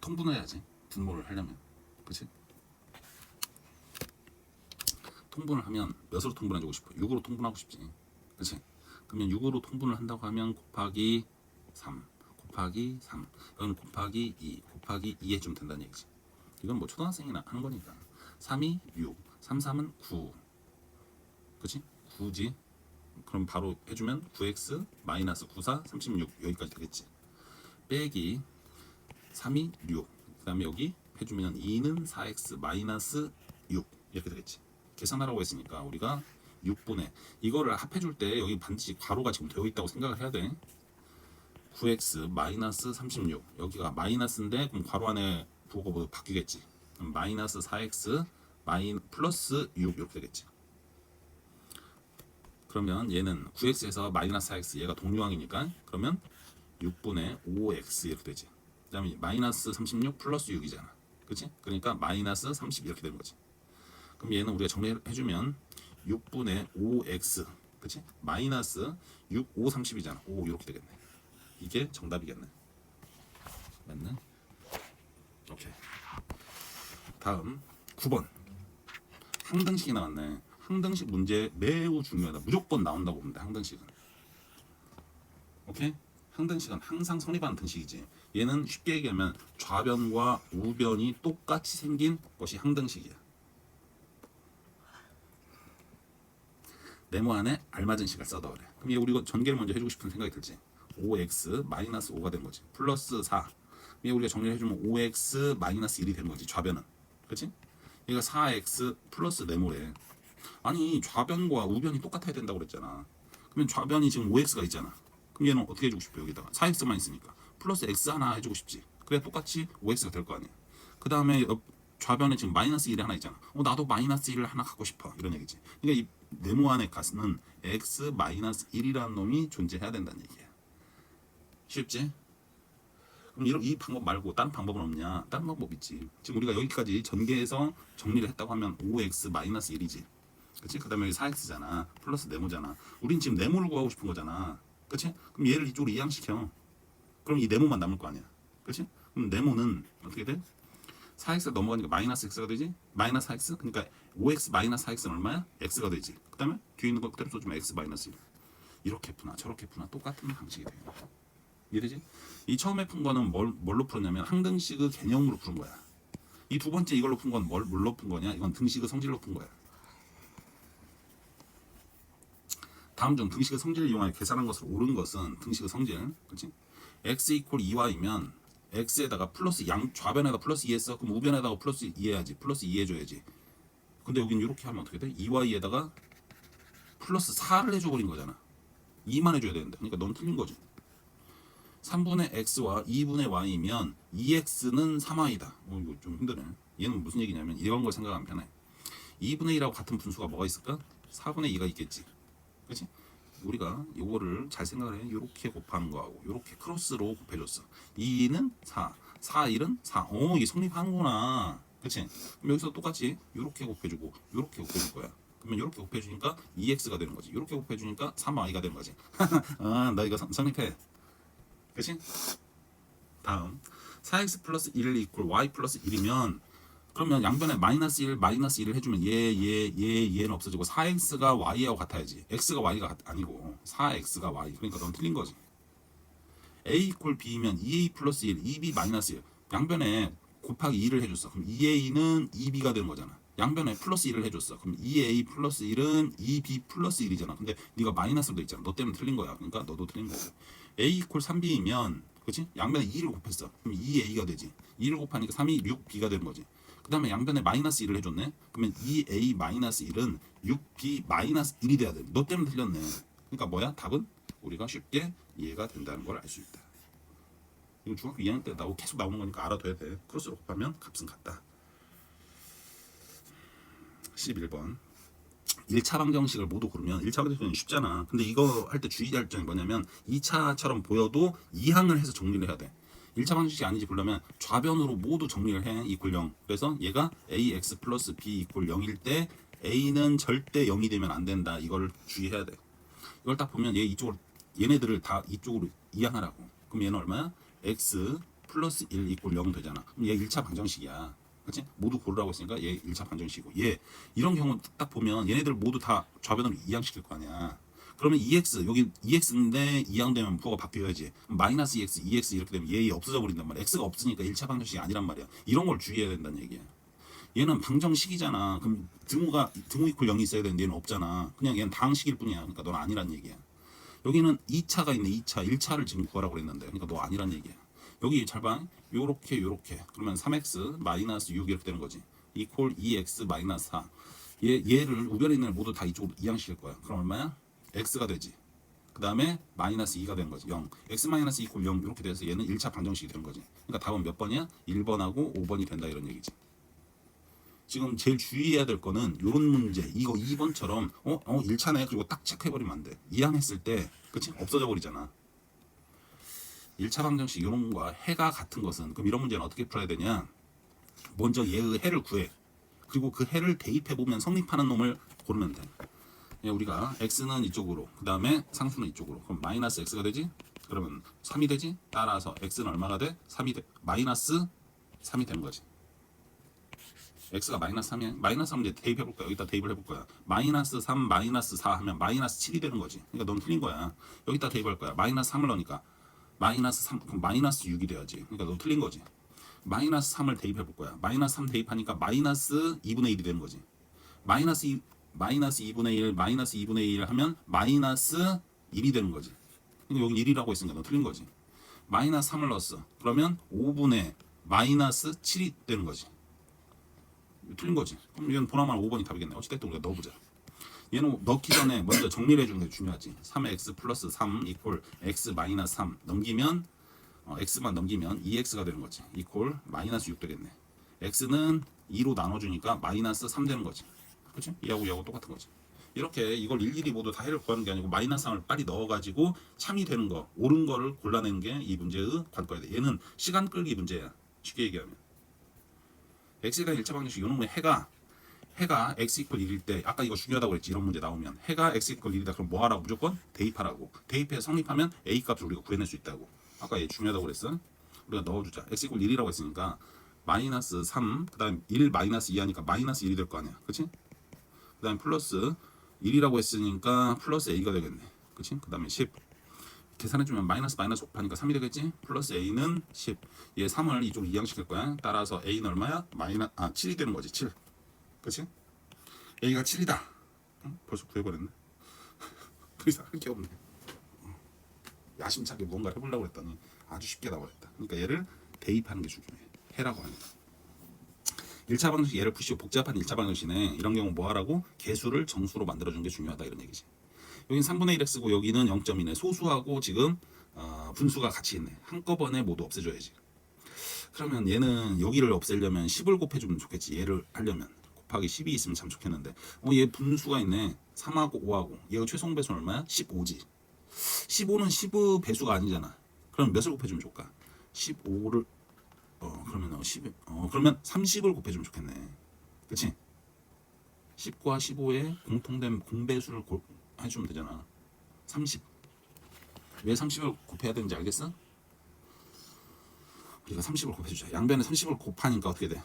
통분을 해야지. 분모를 하려면. 그치? 통분을 하면 몇으로 통분해주고 싶어? 6으로 통분하고 싶지. 그치? 그러면 6으로 통분을 한다고 하면 곱하기 3 여기는 곱하기 2 곱하기 2 해주면 된다는 얘기지. 이건 뭐 초등학생이나 하는 거니까. 3이 6 3은 9 그치? 9지. 그럼 바로 해주면 9x 마이너스 94 36 여기까지 되겠지. 빼기 3이 6 그 다음에 여기 해주면 2는 4x 마이너스 6 이렇게 되겠지. 계산하라고 했으니까 우리가 6분의 이거를 합해줄 때 여기 반드시 괄호가 지금 되어 있다고 생각을 해야 돼. 9x 마이너스 36 여기가 마이너스인데 그럼 괄호 안에 부호가 뭐 바뀌겠지. 그럼 마이너스 4x 플러스 6 이렇게 되겠지. 그러면 얘는 9x에서 마이너스 4x 얘가 동류항이니까 그러면 6분의 5x 이렇게 되지. 그 다음에 마이너스 36 플러스 6이잖아. 그치? 그러니까 마이너스 30 이렇게 되는 거지. 그럼 얘는 우리가 정리해주면 6분의 5x 그치? 마이너스 6, 5, 30이잖아. 5 이렇게 되겠네. 이게 정답이겠네. 맞나? 오케이. 다음 9번 항등식이 나왔네. 항등식 문제 매우 중요하다. 무조건 나온다고 봅니다. 항등식은. 오케이? 항등식은 항상 성립하는 등식이지. 얘는 쉽게 얘기하면 좌변과 우변이 똑같이 생긴 것이 항등식이야. 네모 안에 알맞은 식을 써다 그래. 그럼 얘 우리가 전개를 먼저 해주고 싶은 생각이 들지. 5x 마이너스 5가 된 거지. 플러스 4. 얘 우리가 정리를 해주면 5x 마이너스 1이 되는 거지. 좌변은. 그렇지? 얘가 4x 플러스 네모래. 아니 좌변과 우변이 똑같아야 된다고 그랬잖아. 그러면 좌변이 지금 5x가 있잖아. 그럼 얘는 어떻게 해주고 싶어? 여기다가 4x만 있으니까 플러스 x 하나 해주고 싶지. 그래 똑같이 5x가 될 거 아니야. 그 다음에 좌변에 지금 마이너스 1이 하나 있잖아. 나도 마이너스 1을 하나 갖고 싶어. 이런 얘기지. 그러니까 이 네모 안에 값은 x 마이너스 1이라는 놈이 존재해야 된다는 얘기야. 쉽지? 그럼 이 방법 말고 다른 방법은 없냐? 다른 방법 있지. 지금 우리가 여기까지 전개해서 정리를 했다고 하면 5x 마이너스 1이지. 그치? 그 다음에 여기 4x잖아. 플러스 네모잖아. 우린 지금 네모를 구하고 싶은 거잖아. 그치? 그럼 얘를 이쪽으로 이항시켜. 그럼 이 네모만 남을 거 아니야. 그치? 그럼 네모는 어떻게 돼? 4x가 넘어가니까 마이너스 x가 되지? 마이너스 4x? 그러니까 5x 마이너스 4x는 얼마야? x가 되지. 그 다음에 뒤에 있는 거 그대로 써주면 x 마이너스 1. 이렇게 푸나 저렇게 푸나 똑같은 방식이 돼요. 이해되지? 이 처음에 푼 거는 뭘로 풀었냐면 항등식의 개념으로 푸는 거야. 이 두 번째 이걸로 푼 건 뭘로 푼 거냐? 이건 등식의 성질로 푼 거야. 다음 중 등식의 성질을 이용하여 계산한 것으로 옳은 것은 등식의 성질. 그렇지? x 이퀄 2y면 x에다가 플러스 좌변에다 플러스 2 했어. 그럼 우변에다가 플러스 2 해야지. 플러스 2 해줘야지. 근데 여긴 이렇게 하면 어떻게 돼? 2y에다가 플러스 4를 해줘버린 거잖아. 2만 해줘야 되는데. 그러니까 넌 틀린 거지. 3분의 x와 2분의 y면 2x는 3y다. 이거 좀 힘드네. 얘는 무슨 얘기냐면 이런 걸 생각하면 편해. 2분의 1하고 같은 분수가 뭐가 있을까? 4분의 2가 있겠지. 그렇지? 우리가 이거를 잘 생각을 해. 이렇게 곱하는 거하고 이렇게 크로스로 곱해줬어. 2는 4, 4, 1은 4. 이게 성립하는구나. 그렇지? 그럼 여기서 똑같이 이렇게 곱해주고 이렇게 곱해줄 거야. 그러면 이렇게 곱해주니까 2x가 되는 거지. 이렇게 곱해주니까 3y가 되는 거지. 나 이거 성립해. 그렇지? 다음 4x 플러스 1 이퀄 y 플러스 1이면 그러면 양변에 마이너스 1, 마이너스 1을 해주면 얘는 없어지고 4x가 y하고 같아야지. x가 y가 아니고 4x가 y. 그러니까 넌 틀린 거지. a 이퀄 b면 2a 플러스 1, 2b 마이너스 1. 양변에 곱하기 2를 해줬어. 그럼 2a는 2b가 되는 거잖아. 양변에 플러스 1을 해줬어. 그럼 2a 플러스 1은 2b 플러스 1이잖아. 근데 네가 마이너스로 돼 있잖아. 너 때문에 틀린 거야. 그러니까 너도 틀린 거고. a 이퀄 3b면 그렇지? 양변에 2를 곱했어. 그럼 2a가 되지. 2를 곱하니까 3이 6b가 되는 거지. 그 다음에 양변에 마이너스 1을 해줬네. 그러면 2a 마이너스 1은 6b 마이너스 1이 돼야 돼. 너 때문에 틀렸네. 그러니까 뭐야? 답은 우리가 쉽게 이해가 된다는 걸 알 수 있다. 이거 중학교 2학년 때 계속 나오는 거니까 알아둬야 돼. 크로스로 곱하면 값은 같다. 11번 1차 방정식을 모두 고르면 1차 방정식은 쉽잖아. 근데 이거 할 때 주의할 점이 뭐냐면 2차처럼 보여도 이항을 해서 정리를 해야 돼. 1차 방정식이 아닌지 보려면 좌변으로 모두 정리를 해. 이퀄 0. 그래서 얘가 ax 플러스 b 이퀄 0일 때 a는 절대 0이 되면 안 된다. 이걸 주의해야 돼. 이걸 딱 보면 얘네들을 다 이쪽으로 이항하라고. 그럼 얘는 얼마야? x 플러스 1 이퀄 0 되잖아. 그럼 얘 1차 방정식이야. 그치? 모두 고르라고 했으니까 얘 1차 방정식이고 얘 이런 경우 딱 보면 얘네들 모두 다 좌변으로 이항시킬 거 아니야. 그러면 2x 여기 2x인데 이항되면 부호가 바뀌어야지. 마이너스 2x, 2x 이렇게 되면 얘 없어져 버린단 말이야. x가 없으니까 1차 방정식이 아니란 말이야. 이런 걸 주의해야 된다는 얘기야. 얘는 방정식이잖아. 그럼 등호 이퀄 0이 있어야 되는데 얘는 없잖아. 그냥 얘는 다항식일 뿐이야. 그러니까 넌 아니란 얘기야. 여기는 2차가 있네. 2차 1차를 지금 구하라고 그랬는데 그러니까 너 아니란 얘기야. 여기 잘 봐. 요렇게 그러면 3x 마이너스 6 이렇게 되는 거지. 이퀄 2x 마이너스 4. 얘를 우변에 있는 모두 다 이쪽으로 이항시킬 거야. 그럼 얼마야? x가 되지. 그 다음에 마이너스 2가 되는 거지. 0. x 마이너스 이퀄 0 이렇게 돼서 얘는 1차 방정식이 되는 거지. 그러니까 답은 몇 번이야? 1번하고 5번이 된다 이런 얘기지. 지금 제일 주의해야 될 거는 요런 문제. 이거 2번처럼 1차네. 그리고 딱 체크해버리면 안 돼. 이항했을 때 그치? 없어져 버리잖아. 1차 방정식 이론과 해가 같은 것은 그럼 이런 문제는 어떻게 풀어야 되냐? 먼저 얘의 해를 구해. 그리고 그 해를 대입해보면 성립하는 놈을 고르면 돼. 우리가 x는 이쪽으로 그 다음에 상수는 이쪽으로 그럼 마이너스 x가 되지? 그러면 3이 되지? 따라서 x는 얼마가 돼? 3이 돼. 마이너스 3이 되는 거지. x가 마이너스 3이야. 마이너스 3 이제 대입해볼 거야. 여기다 대입을 해볼 거야. 마이너스 3 마이너스 4 하면 마이너스 7이 되는 거지. 그러니까 넌 틀린 거야. 여기다 대입할 거야. 마이너스 3을 넣으니까 마이너스 3 그럼 마이너스 6이 돼야지. 그러니까 너 틀린 거지. 마이너스 3을 대입해볼 거야. 마이너스 3 대입하니까 마이너스 2분의 1이 되는 거지. 마이너스 2분의 1 마이너스 2분의 1 하면 마이너스 1이 되는 거지. 그러니까 여기 1이라고 했으니까 너 틀린 거지. 마이너스 3을 넣었어. 그러면 5분의 마이너스 7이 되는 거지. 틀린 거지. 그럼 이건 보나마나 5번이 답이겠네. 어찌됐든 우리가 넣어보자. 얘는 넣기 전에 먼저 정리를 해주는 게 중요하지. 3x 플러스 3 이퀄 x 마이너스 3 넘기면 x만 넘기면 2x가 되는 거지. 이퀄 마이너스 6 되겠네. x는 2로 나눠주니까 마이너스 3 되는 거지. 그렇지? 이하고 똑같은 거지. 이렇게 이걸 일일이 모두 다 해를 구하는 게 아니고 마이너스 3을 빨리 넣어가지고 참이 되는 거, 옳은 거를 골라내는 게 이 문제의 관건이야 돼. 얘는 시간 끌기 문제야. 쉽게 얘기하면. x에 대한 1차 방정식 요놈의 해가 x 이퀄 1일 때 아까 이거 중요하다고 그랬지. 이런 문제 나오면 해가 x 이퀄 1이다 그럼 뭐 하라고? 무조건 대입하라고. 대입해서 성립하면 a 값을 우리가 구해낼 수 있다고. 아까 얘 중요하다고 그랬어. 우리가 넣어주자. x 이퀄 1이라고 했으니까 마이너스 3 그 다음 1 마이너스 2 하니까 마이너스 1이 될 거 아니야. 그치? 그 다음 플러스 1이라고 했으니까 플러스 a가 되겠네. 그치? 그 다음에 10 계산해주면 마이너스 5하니까 3이 되겠지? 플러스 a는 10. 얘 3을 이쪽으로 이항시킬 거야. 따라서 a는 얼마야? 7이 되는 거지. 7. 그치? a가 7이다. 벌써 구해버렸네. 더 이상 할 게 없네. 야심차게 무언가를 해보려고 했더니 아주 쉽게 나와버렸다. 그러니까 얘를 대입하는 게 중요해. 해라고 하니까. 1차 방정식 얘를 푸시고 복잡한 1차 방정식에 이런 경우 뭐 하라고? 개수를 정수로 만들어주는 게 중요하다 이런 얘기지. 여긴 3분의 1x고 여기는 0.2네. 소수하고 지금 분수가 같이 있네. 한꺼번에 모두 없애줘야지. 그러면 얘는 여기를 없애려면 10을 곱해주면 좋겠지. 얘를 하려면 곱하기 10이 있으면 참 좋겠는데 얘 분수가 있네. 3하고 5하고 얘가 최소 배수는 얼마야? 15지. 15는 10의 배수가 아니잖아. 그럼 몇을 곱해주면 좋을까? 15를 그러면 10 그러면 30을 곱해주면 좋겠네. 그치? 10과 15의 공통된 공배수를 해주면 되잖아. 30. 왜 30을 곱해야 되는지 알겠어? 우리가 30을 곱해주자. 양변에 30을 곱하니까 어떻게 돼?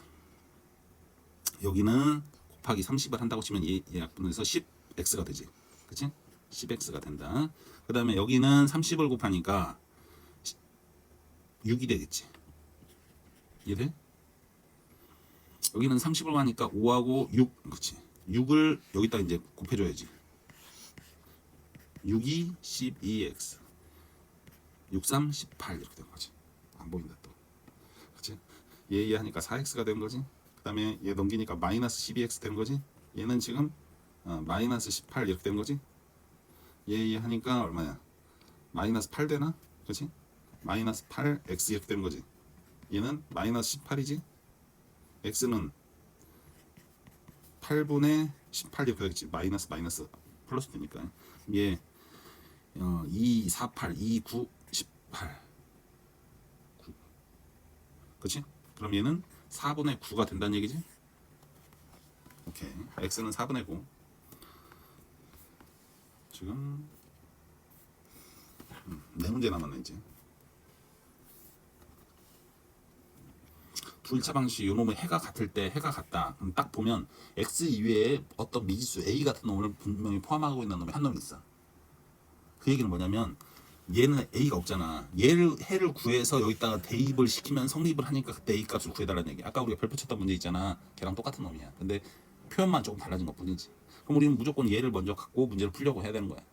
여기는 곱하기 30을 한다고 치면 얘 약분해서 10x가 되지. 그치? 10x가 된다. 그 다음에 여기는 30을 곱하니까 6이 되겠지. 이해돼? 여기는 30을 하니까 5하고 6, 그렇지. 6을 여기다 이제 곱해줘야지. 6이 12x, 63, 18 이렇게 된 거지. 안 보인다 또. 그렇지? 얘 하니까 4x가 된 거지. 그 다음에 얘 넘기니까 마이너스 12x 된 거지. 얘는 지금 마이너스 18 이렇게 된 거지. 얘 하니까 얼마야? 마이너스 8 되나? 그렇지? 마이너스 8x 이렇게 되는 거지. 얘는 마이너스 18이지. x는 8분의 18 이렇게 되겠지. 마이너스 플러스 되니까. 얘 2, 4, 8, 2, 9, 18 9. 그치? 그럼 얘는 4분의 9가 된다는 얘기지? 오케이. x는 4분의 9. 지금 네 문제 남았네 이제. 두 1차 방식 요놈의 해가 같을 때 해가 같다. 그럼 딱 보면 x 이외에 어떤 미지수 a 같은 놈을 분명히 포함하고 있는 놈이 한 놈이 있어. 그 얘기는 뭐냐면 얘는 a가 없잖아. 얘를 해를 구해서 여기다가 대입을 시키면 성립을 하니까 그때 a 값을 구해달라는 얘기. 아까 우리가 별표 쳤던 문제 있잖아. 걔랑 똑같은 놈이야. 근데 표현만 조금 달라진 것 뿐이지. 그럼 우리는 무조건 얘를 먼저 갖고 문제를 풀려고 해야 되는 거야.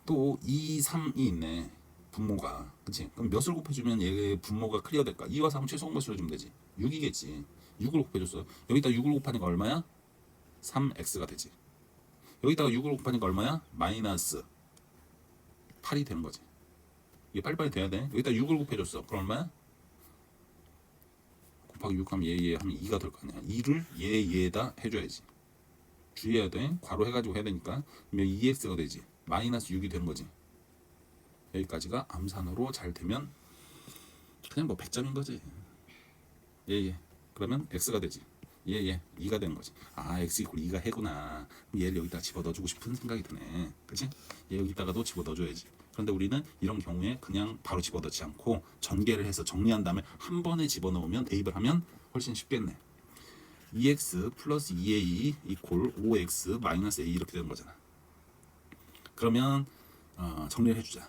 또 2, 3이 있네. 분모가. 그치? 그럼 몇을 곱해주면 얘 분모가 클리어 될까? 2와 3은 최소 공배수를 주면 되지. 6이겠지. 6을 곱해줬어. 여기다 6을 곱하니까 얼마야? 3x가 되지. 여기다가 6을 곱하니까 얼마야? 마이너스 8이 되는 거지. 이게 빨리빨리 돼야 돼. 여기다 6을 곱해줬어. 그럼 얼마야? 곱하기 6 하면 얘 하면 2가 될 거 아니야. 2를 얘에다 해줘야지. 주의해야 돼. 괄호 해가지고 해야 되니까. 그러면 2x가 되지. 마이너스 6이 되는 거지. 여기까지가 암산으로 잘 되면 그냥 뭐 100점인 거지. 그러면 x가 되지. 2가 되는 거지. 아, x 이퀄 2가 해구나. 얘를 여기다 집어넣어주고 싶은 생각이 드네. 그치? 얘 여기다가도 집어넣어줘야지. 그런데 우리는 이런 경우에 그냥 바로 집어넣지 않고 전개를 해서 정리한 다음에 한 번에 집어넣으면 대입을 하면 훨씬 쉽겠네. 2x 플러스 2a 이퀄 5x 마이너스 a 이렇게 되는 거잖아. 그러면 정리를 해주자.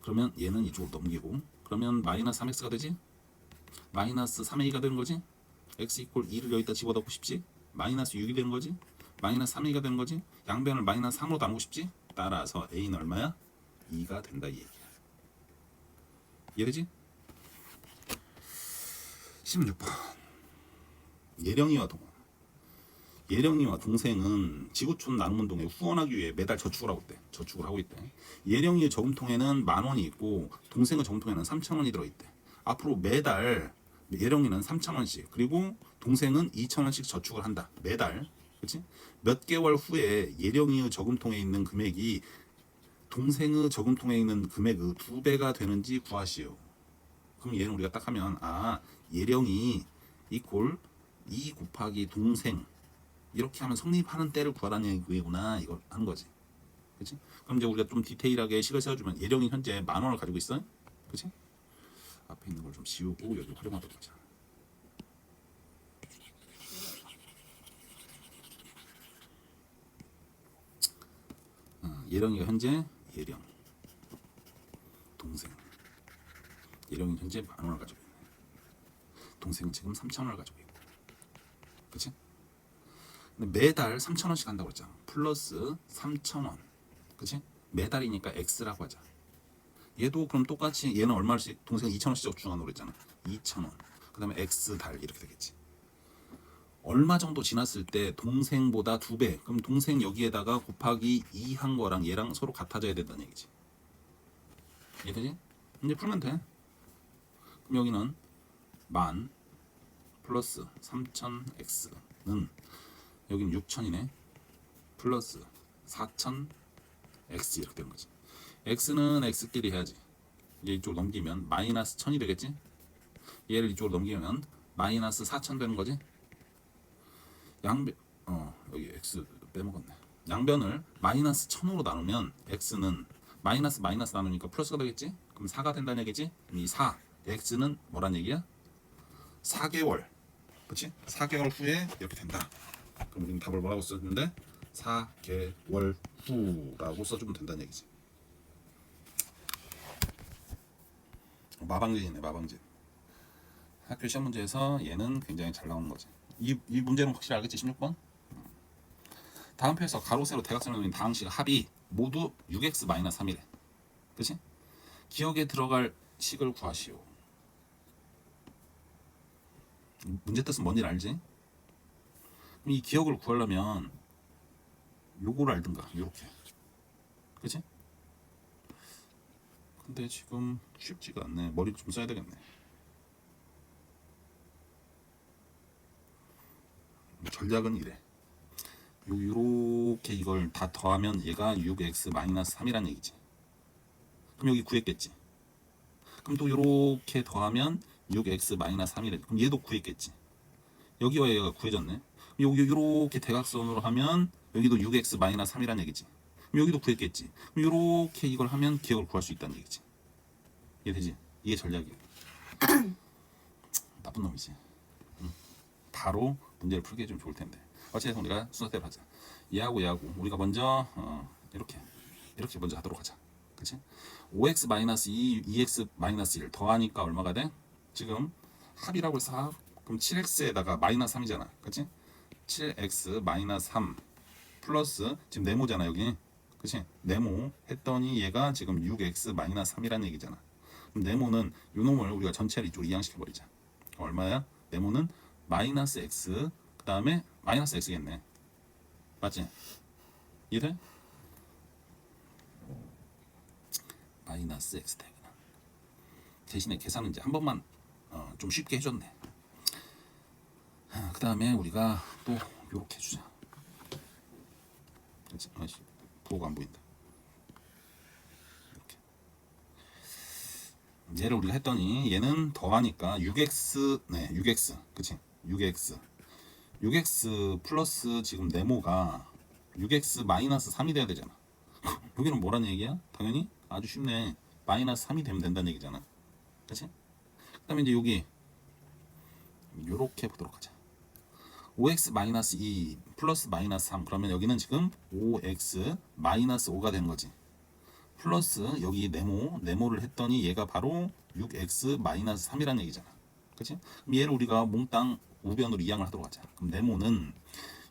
그러면 얘는 이쪽으로 넘기고 그러면 마이너스 3x가 되지? 마이너스 3a가 되는 거지? x 이퀄 2를 여기다 집어넣고 싶지? 마이너스 6이 되는 거지? 마이너스 3a가 되는 거지? 양변을 마이너스 3으로 나누고 싶지? 따라서 a는 얼마야? 2가 된다 이 얘기야. 이해되지? 16번. 예령이와 동생은 지구촌 나눔운동에 후원하기 위해 매달 저축을 하고 있대. 예령이의 저금통에는 10,000원이 있고 동생의 저금통에는 3,000원이 들어있대. 앞으로 매달 예령이는 3,000원씩 그리고 동생은 2,000원씩 저축을 한다. 매달. 그렇지? 몇 개월 후에 예령이의 저금통에 있는 금액이 동생의 저금통에 있는 금액의 2배가 되는지 구하시오. 그럼 얘는 우리가 딱 하면 예령이 이퀄 2 곱하기 동생 이렇게 하면 성립하는 때를 구하라는 얘기구나 이걸 하는 거지. 그렇지? 그럼 이제 우리가 좀 디테일하게 식을 세워주면 예령이 현재 10,000원을 가지고 있어. 그렇지? 앞에 있는 걸 좀 지우고 여기 활용하도록 하자. 예령이가 현재 동생 예령이 현재 10,000원을 가지고 있네. 동생은 지금 3,000원을 가지고 있고. 그렇지? 근데 매달 3,000원씩 한다고 그랬잖아. 플러스 3,000원. 그치? 매달이니까 X라고 하자. 얘도 그럼 똑같이 얘는 얼마씩 동생은 2,000원씩 저축한다고 그랬잖아. 2,000원. 그 다음에 X달 이렇게 되겠지. 얼마 정도 지났을 때 동생보다 2배. 그럼 동생 여기에다가 곱하기 2 한 거랑 얘랑 서로 같아져야 된다는 얘기지. 이해되지? 이제 풀면 돼. 그럼 여기는 10,000 플러스 3,000X는 여기는 6,000이네. 플러스 4,000 X 이렇게 되는 거지. X는 X끼리 해야지. 이제 이쪽으로 넘기면 마이너스 1,000이 되겠지. 얘를 이쪽으로 넘기면 마이너스 4,000 되는 거지. 양변 여기 X 빼먹었네. 양변을 마이너스 1,000으로 나누면 X는 마이너스 나누니까 플러스가 되겠지. 그럼 4가 된다는 얘기지. 그럼 이 4 X는 뭐란 얘기야? 4개월. 그렇지? 4개월 후에 이렇게 된다. 그럼 우리는 답을 뭐라고 썼는데 4개월 후라고 써주면 된다는 얘기지. 마방진이네. 마방진. 학교 시험 문제에서 얘는 굉장히 잘 나오는 거지. 이 문제는 확실히 알겠지? 16번. 다음 표에서 가로 세로 대각선을 그린 다항식 합이 모두 6x-3이래. 그치? 기억에 들어갈 식을 구하시오. 문제 뜻은 뭔지 알지? 그럼 이 기억을 구하려면 요거를 알든가 요렇게. 그치? 근데 지금 쉽지가 않네. 머리를 좀 써야 되겠네. 전략은 이래. 요렇게 이걸 다 더하면 얘가 6x-3이라는 얘기지. 그럼 여기 구했겠지. 그럼 또 요렇게 더하면 6x-3이래. 그럼 얘도 구했겠지. 여기와 얘가 구해졌네. 여기 요렇게 대각선으로 하면 여기도 6x-3이라는 얘기지. 그럼 여기도 구했겠지. 그럼 요렇게 이걸 하면 기억을 구할 수 있다는 얘기지. 이해되지? 이게 전략이야. 나쁜 놈이지. 바로 문제를 풀게 해주면 좋을 텐데. 어쨌든 우리가 순서대로 하자. 얘하고 우리가 먼저 이렇게 먼저 하도록 하자. 그치? 5x-2, 2x-1 더하니까 얼마가 돼? 지금 합이라고 해서 합. 그럼 7x에다가 마이너스 3이잖아. 그치? 7x-3 플러스 지금 네모잖아 여기. 그치? 네모 했더니 얘가 지금 6x-3이라는 얘기잖아. 그럼 네모는 요 놈을 우리가 전체를 이쪽으로 이항시켜버리자. 얼마야? 네모는 마이너스 x 그 다음에 마이너스 x겠네. 맞지? 이해돼? 마이너스 x 되구나. 대신에 계산은 이제 한 번만 좀 쉽게 해줬네. 그 다음에 우리가 또 요렇게 해주자. 그렇지? 부호가 안 보인다. 이렇게. 얘를 우리가 했더니 얘는 더하니까 6x, 네, 6x, 그치? 6x 플러스 지금 네모가 6x 마이너스 3이 돼야 되잖아. 여기는 뭐라는 얘기야? 당연히 아주 쉽네. 마이너스 3이 되면 된다는 얘기잖아. 그치? 그 다음에 이제 여기 요렇게 보도록 하자. 5x 마이너스 2 플러스 마이너스 3 그러면 여기는 지금 5x 마이너스 5가 되는 거지. 플러스 여기 네모를 했더니 얘가 바로 6x 마이너스 3이라는 얘기잖아. 그치? 그럼 얘를 우리가 몽땅 우변으로 이항을 하도록 하자. 그럼 네모는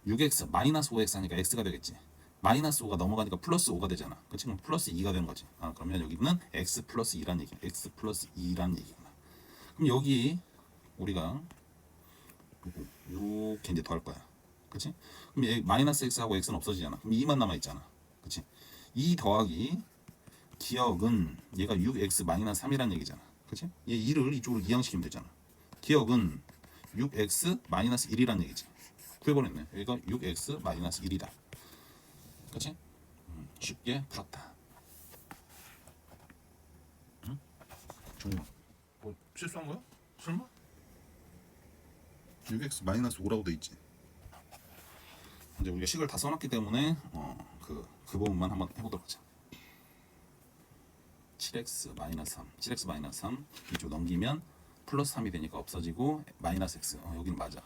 6x 마이너스 5x 하니까 x가 되겠지. 마이너스 5가 넘어가니까 플러스 5가 되잖아. 그치? 그럼 플러스 2가 되는 거지. 그러면 여기는 x 플러스 2란 얘기야. x 플러스 2란 얘기구나. 그럼 여기 우리가 이렇게 이제 더할 거야. 그치? 그럼 얘 마이너스 x하고 x는 없어지잖아. 그럼 2만 남아있잖아. 그치? 2 더하기 기억은 얘가 6x 마이너스 3이란 얘기잖아. 그치? 얘 2를 이쪽으로 이항시키면 되잖아. 기억은 6x 마이너스 1이란 얘기지. 구해버렸네. 여기가 6x 마이너스 1이다. 그치? 쉽게 풀었다. 응? 정말 뭐 실수한 거야? 설마? 6x 마이너스 5라고 돼 있지. 이제 우리가 식을 다 써놨기 때문에 그 부분만 한번 해보도록 하자. 7x 마이너스 3, 7x 마이너스 3 이쪽 넘기면 플러스 3이 되니까 없어지고 마이너스 x 여기는 맞아.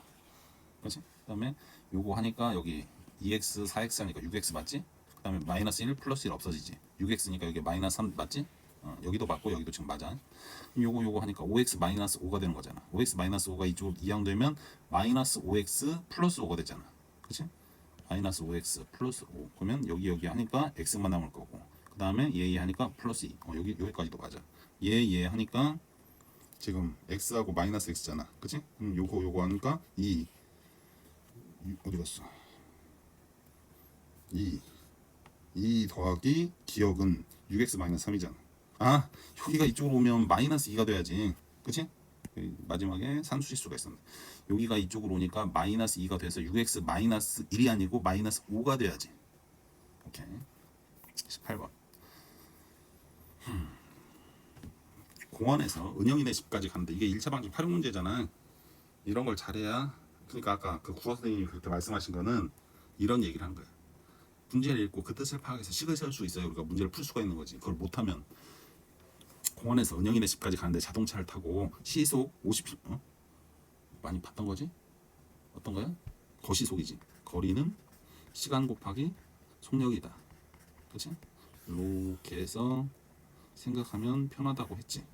그렇지? 그다음에 요거 하니까 여기 2x 4x 하니까 6x 맞지? 그다음에 마이너스 1 플러스 1 없어지지. 6x니까 여기 마이너스 3 맞지? 여기도 맞고 여기도 지금 맞아. 그럼 요거 하니까 5x 마이너스 5가 되는 거잖아. 5x 마이너스 5가 이쪽으로 이항되면 마이너스 5x 플러스 5가 되잖아. 그렇지? 마이너스 5x 플러스 5 그러면 여기 하니까 x만 남을 거고 그 다음에 얘 하니까 플러스 2 여기까지도 맞아. 얘 하니까 지금 x하고 마이너스 x잖아. 그치? 그럼 요거 하니까 2 어디 갔어? 2 더하기 기억은 6x 마이너스 3이잖아. 여기가 이쪽으로 오면 마이너스 2가 돼야지. 그치? 마지막에 산수실수가 있었네. 여기가 이쪽으로 오니까 마이너스 2가 돼서 6x 마이너스 1이 아니고 마이너스 5가 돼야지. 오케이. 18번. 공원에서 은영이네 집까지 가는데 이게 1차 방정 활용 문제잖아. 이런 걸 잘해야 그러니까 아까 그 국어 선생님이 그렇게 말씀하신 거는 이런 얘기를 하는 거야. 문제를 읽고 그 뜻을 파악해서 식을 세울 수 있어야 우리가 문제를 풀 수가 있는 거지. 그걸 못하면 공원에서 은영이네 집까지 가는데 자동차를 타고 시속 50km 많이 봤던 거지? 어떤 거야? 거시속이지. 거리는 시간 곱하기 속력이다. 그렇지? 이렇게 해서 생각하면 편하다고 했지.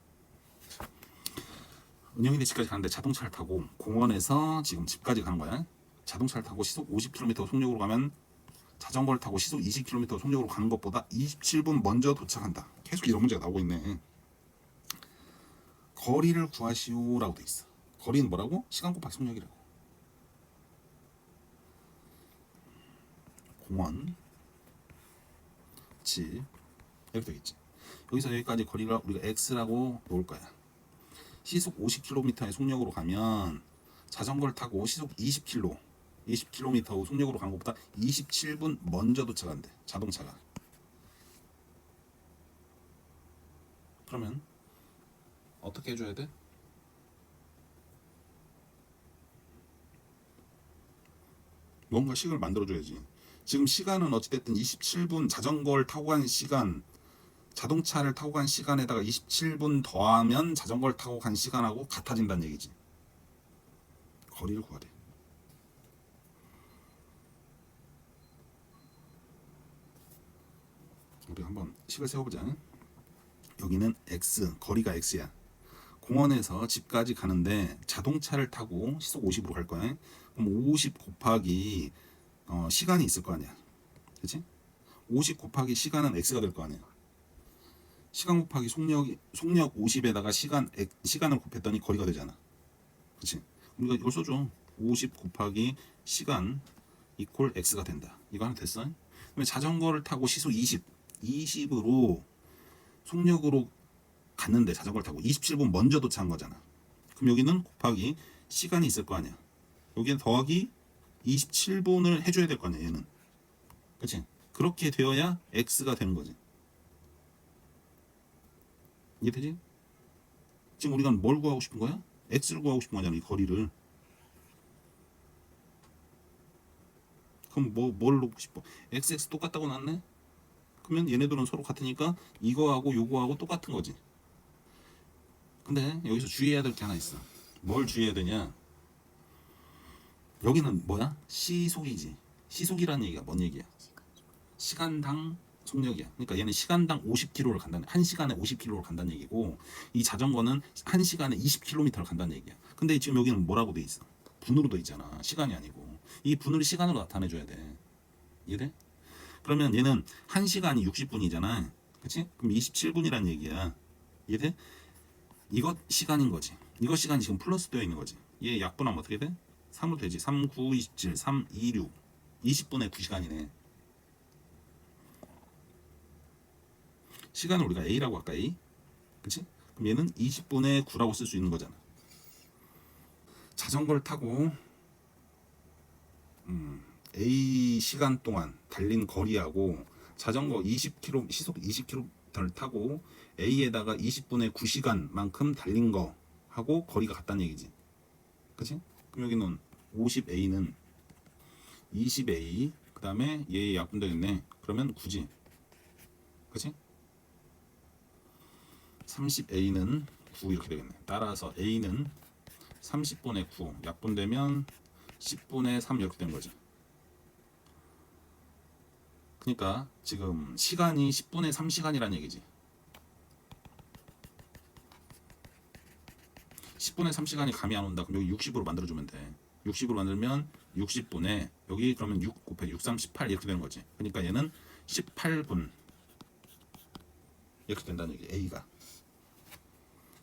은영이네 집까지 가는데 자동차를 타고 공원에서 지금 집까지 가는 거야. 자동차를 타고 시속 50km 속력으로 가면 자전거를 타고 시속 20km 속력으로 가는 것보다 27분 먼저 도착한다. 계속 이런 문제가 나오고 있네. 거리를 구하시오라고 돼 있어. 거리는 뭐라고? 시간 곱하기 속력이라고. 공원 집 이렇게 되겠지. 여기서 여기까지 거리가 우리가 x라고 놓을 거야. 시속 50km의 속력으로 가면 자전거를 타고 시속 20km 속력으로 가는 것보다 27분 먼저 도착한대. 자동차가. 그러면 어떻게 해줘야 돼? 뭔가 식을 만들어줘야지. 지금 시간은 어찌됐든 27분 자전거를 타고 간 시간, 자동차를 타고 간 시간에다가 27분 더하면 자전거를 타고 간 시간하고 같아진다는 얘기지. 거리를 구하래. 우리 한번 식을 세워보자. 여기는 x, 거리가 x야. 공원에서 집까지 가는데 자동차를 타고 시속 50으로 갈 거야. 그럼 50 곱하기 시간이 있을 거 아니야. 그치? 50 곱하기 시간은 x가 될 거 아니야. 시간 곱하기 속력 50에다가 시간을 곱했더니 거리가 되잖아. 그치? 우리가 이걸 써줘. 50 곱하기 시간 이퀄 x가 된다. 이거 하나 됐어? 그러면 자전거를 타고 시속 20으로 속력으로 갔는데 자전거를 타고 27분 먼저 도착한 거잖아. 그럼 여기는 곱하기 시간이 있을 거 아니야. 여기는 더하기 27분을 해줘야 될 거 아니야. 얘는. 그치? 그렇게 되어야 x가 되는 거지. 이해되지? 지금 우리가 뭘 구하고 싶은 거야? x를 구하고 싶은 거잖아. 이 거리를. 그럼 뭘 놓고 싶어? x 똑같다고 났네? 그러면 얘네들은 서로 같으니까 이거하고 요거하고 똑같은 거지. 근데 여기서 주의해야 될 게 하나 있어. 뭘 주의해야 되냐? 여기는 뭐야? 시속이지. 시속이라는 얘기가 뭔 얘기야? 시간당 속력이야. 그러니까 얘는 시간당 50km를 간다는, 1시간에 50km를 간다는 얘기고, 이 자전거는 1시간에 20km를 간다는 얘기야. 근데 지금 여기는 뭐라고 돼 있어? 분으로 돼 있잖아. 시간이 아니고. 이 분을 시간으로 나타내줘야 돼. 이해돼? 그러면 얘는 1시간이 60분이잖아. 그치? 그럼 27분이란 얘기야. 이해돼? 이것 시간인 거지. 이것 시간이 지금 플러스 되어 있는 거지. 얘 약분하면 어떻게 돼? 3으로 되지. 3, 9, 27, 3, 2, 6. 20분의 9시간이네. 시간을 우리가 A라고 할까? A? 그치? 그럼 얘는 20분의 9라고 쓸 수 있는 거잖아. 자전거를 타고 A 시간 동안 달린 거리하고 자전거 20km 시속 20km를 타고 A에다가 20분의 9시간만큼 달린 거 하고 거리가 같다는 얘기지. 그치? 그럼 여기는 50A는 20A 그 다음에 얘 약분 되겠네. 그러면 9지. 그치? 30A는 9 이렇게 되겠네. 따라서 A는 30분의 9 약분되면 10분의 3 이렇게 된 거지. 그러니까 지금 시간이 10분의 3시간이라는 얘기지. 10분의 3시간이 감이 안 온다. 그럼 여기 60으로 만들어주면 돼. 60으로 만들면 60분에 여기 그러면 6 곱하기 6, 3, 18 이렇게 되는 거지. 그러니까 얘는 18분 이렇게 된다는 얘기. A가.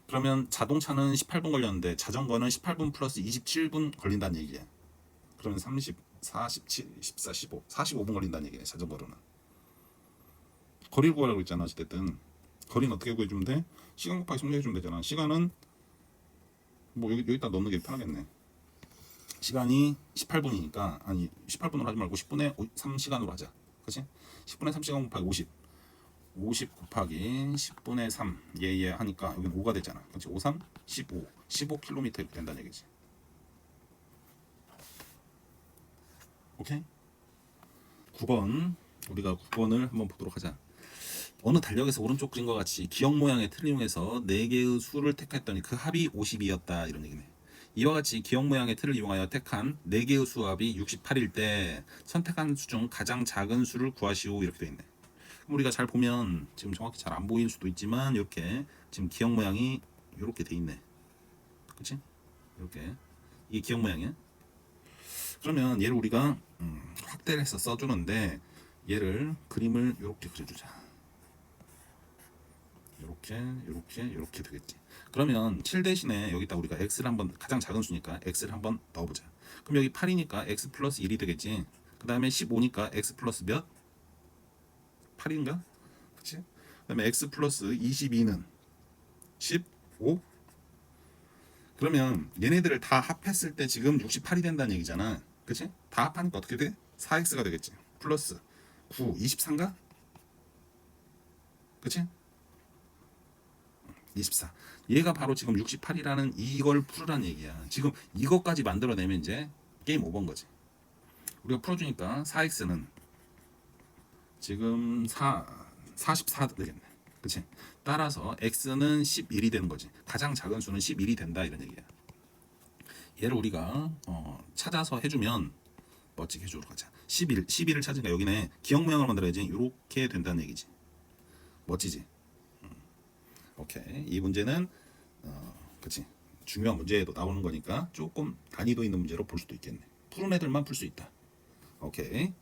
그러면 자동차는 18분 걸렸는데 자전거는 18분 플러스 27분 걸린다는 얘기야. 그러면 30, 47, 14, 15, 45분 걸린다는 얘기네. 자전거로는. 거리를 구하라고 했잖아. 어쨌든 거리는 어떻게 구해주면 돼? 시간 곱하기 속력 해주면 되잖아. 시간은 뭐 여기다 넣는 게 편하겠네. 시간이 18분이니까 아니 18분으로 하지 말고 10분의 3시간으로 하자. 그치? 10분의 3시간 곱하기 50 곱하기 10분의 3 얘 하니까 여기는 5가 되잖아. 그치? 5, 3, 15 15km 이렇게 된다는 얘기지. 오케이? 9번 우리가 9번을 한번 보도록 하자. 어느 달력에서 오른쪽 그림과 같이 기억 모양의 틀을 이용해서 4개의 수를 택했더니 그 합이 50이었다 이런 얘기네. 이와 같이 기억 모양의 틀을 이용하여 택한 4개의 수 합이 68일 때 선택한 수 중 가장 작은 수를 구하시오 이렇게 되어 있네. 그럼 우리가 잘 보면 지금 정확히 잘 안 보일 수도 있지만 이렇게 지금 기억 모양이 이렇게 돼 있네. 그치? 이렇게 이게 기억 모양이야. 그러면 얘를 우리가 확대를 해서 써주는데 얘를 그림을 이렇게 그려주자. 이렇게 되겠지. 그러면 7 대신에 여기다 우리가 x를 한번 가장 작은 수니까 x를 한번 넣어보자. 그럼 여기 8이니까 x 플러스 1이 되겠지. 그 다음에 15니까 x 플러스 몇? 8인가? 그치? 그 다음에 x 플러스 22는 15? 그러면 얘네들을 다 합했을 때 지금 68이 된다는 얘기잖아. 그치? 다 합하니까 어떻게 돼? 4x가 되겠지. 플러스 9, 23가? 그치? 24. 얘가 바로 지금 68이라는 이걸 풀으라는 얘기야. 지금 이것까지 만들어내면 이제 게임 오버인 거지. 우리가 풀어주니까 4x는 지금 44 되겠네. 그치? 따라서 x는 11이 되는 거지. 가장 작은 수는 11이 된다 이런 얘기야. 얘를 우리가 찾아서 해주면 멋지게 해주도록 하자. 11을 찾으니까 여기는 기억 모양을 만들어야지. 이렇게 된다는 얘기지. 멋지지? 오케이. 이 문제는 그치 중요한 문제에도 나오는 거니까 조금 난이도 있는 문제로 볼 수도 있겠네. 푸른 애들만 풀 수 있다. 오케이.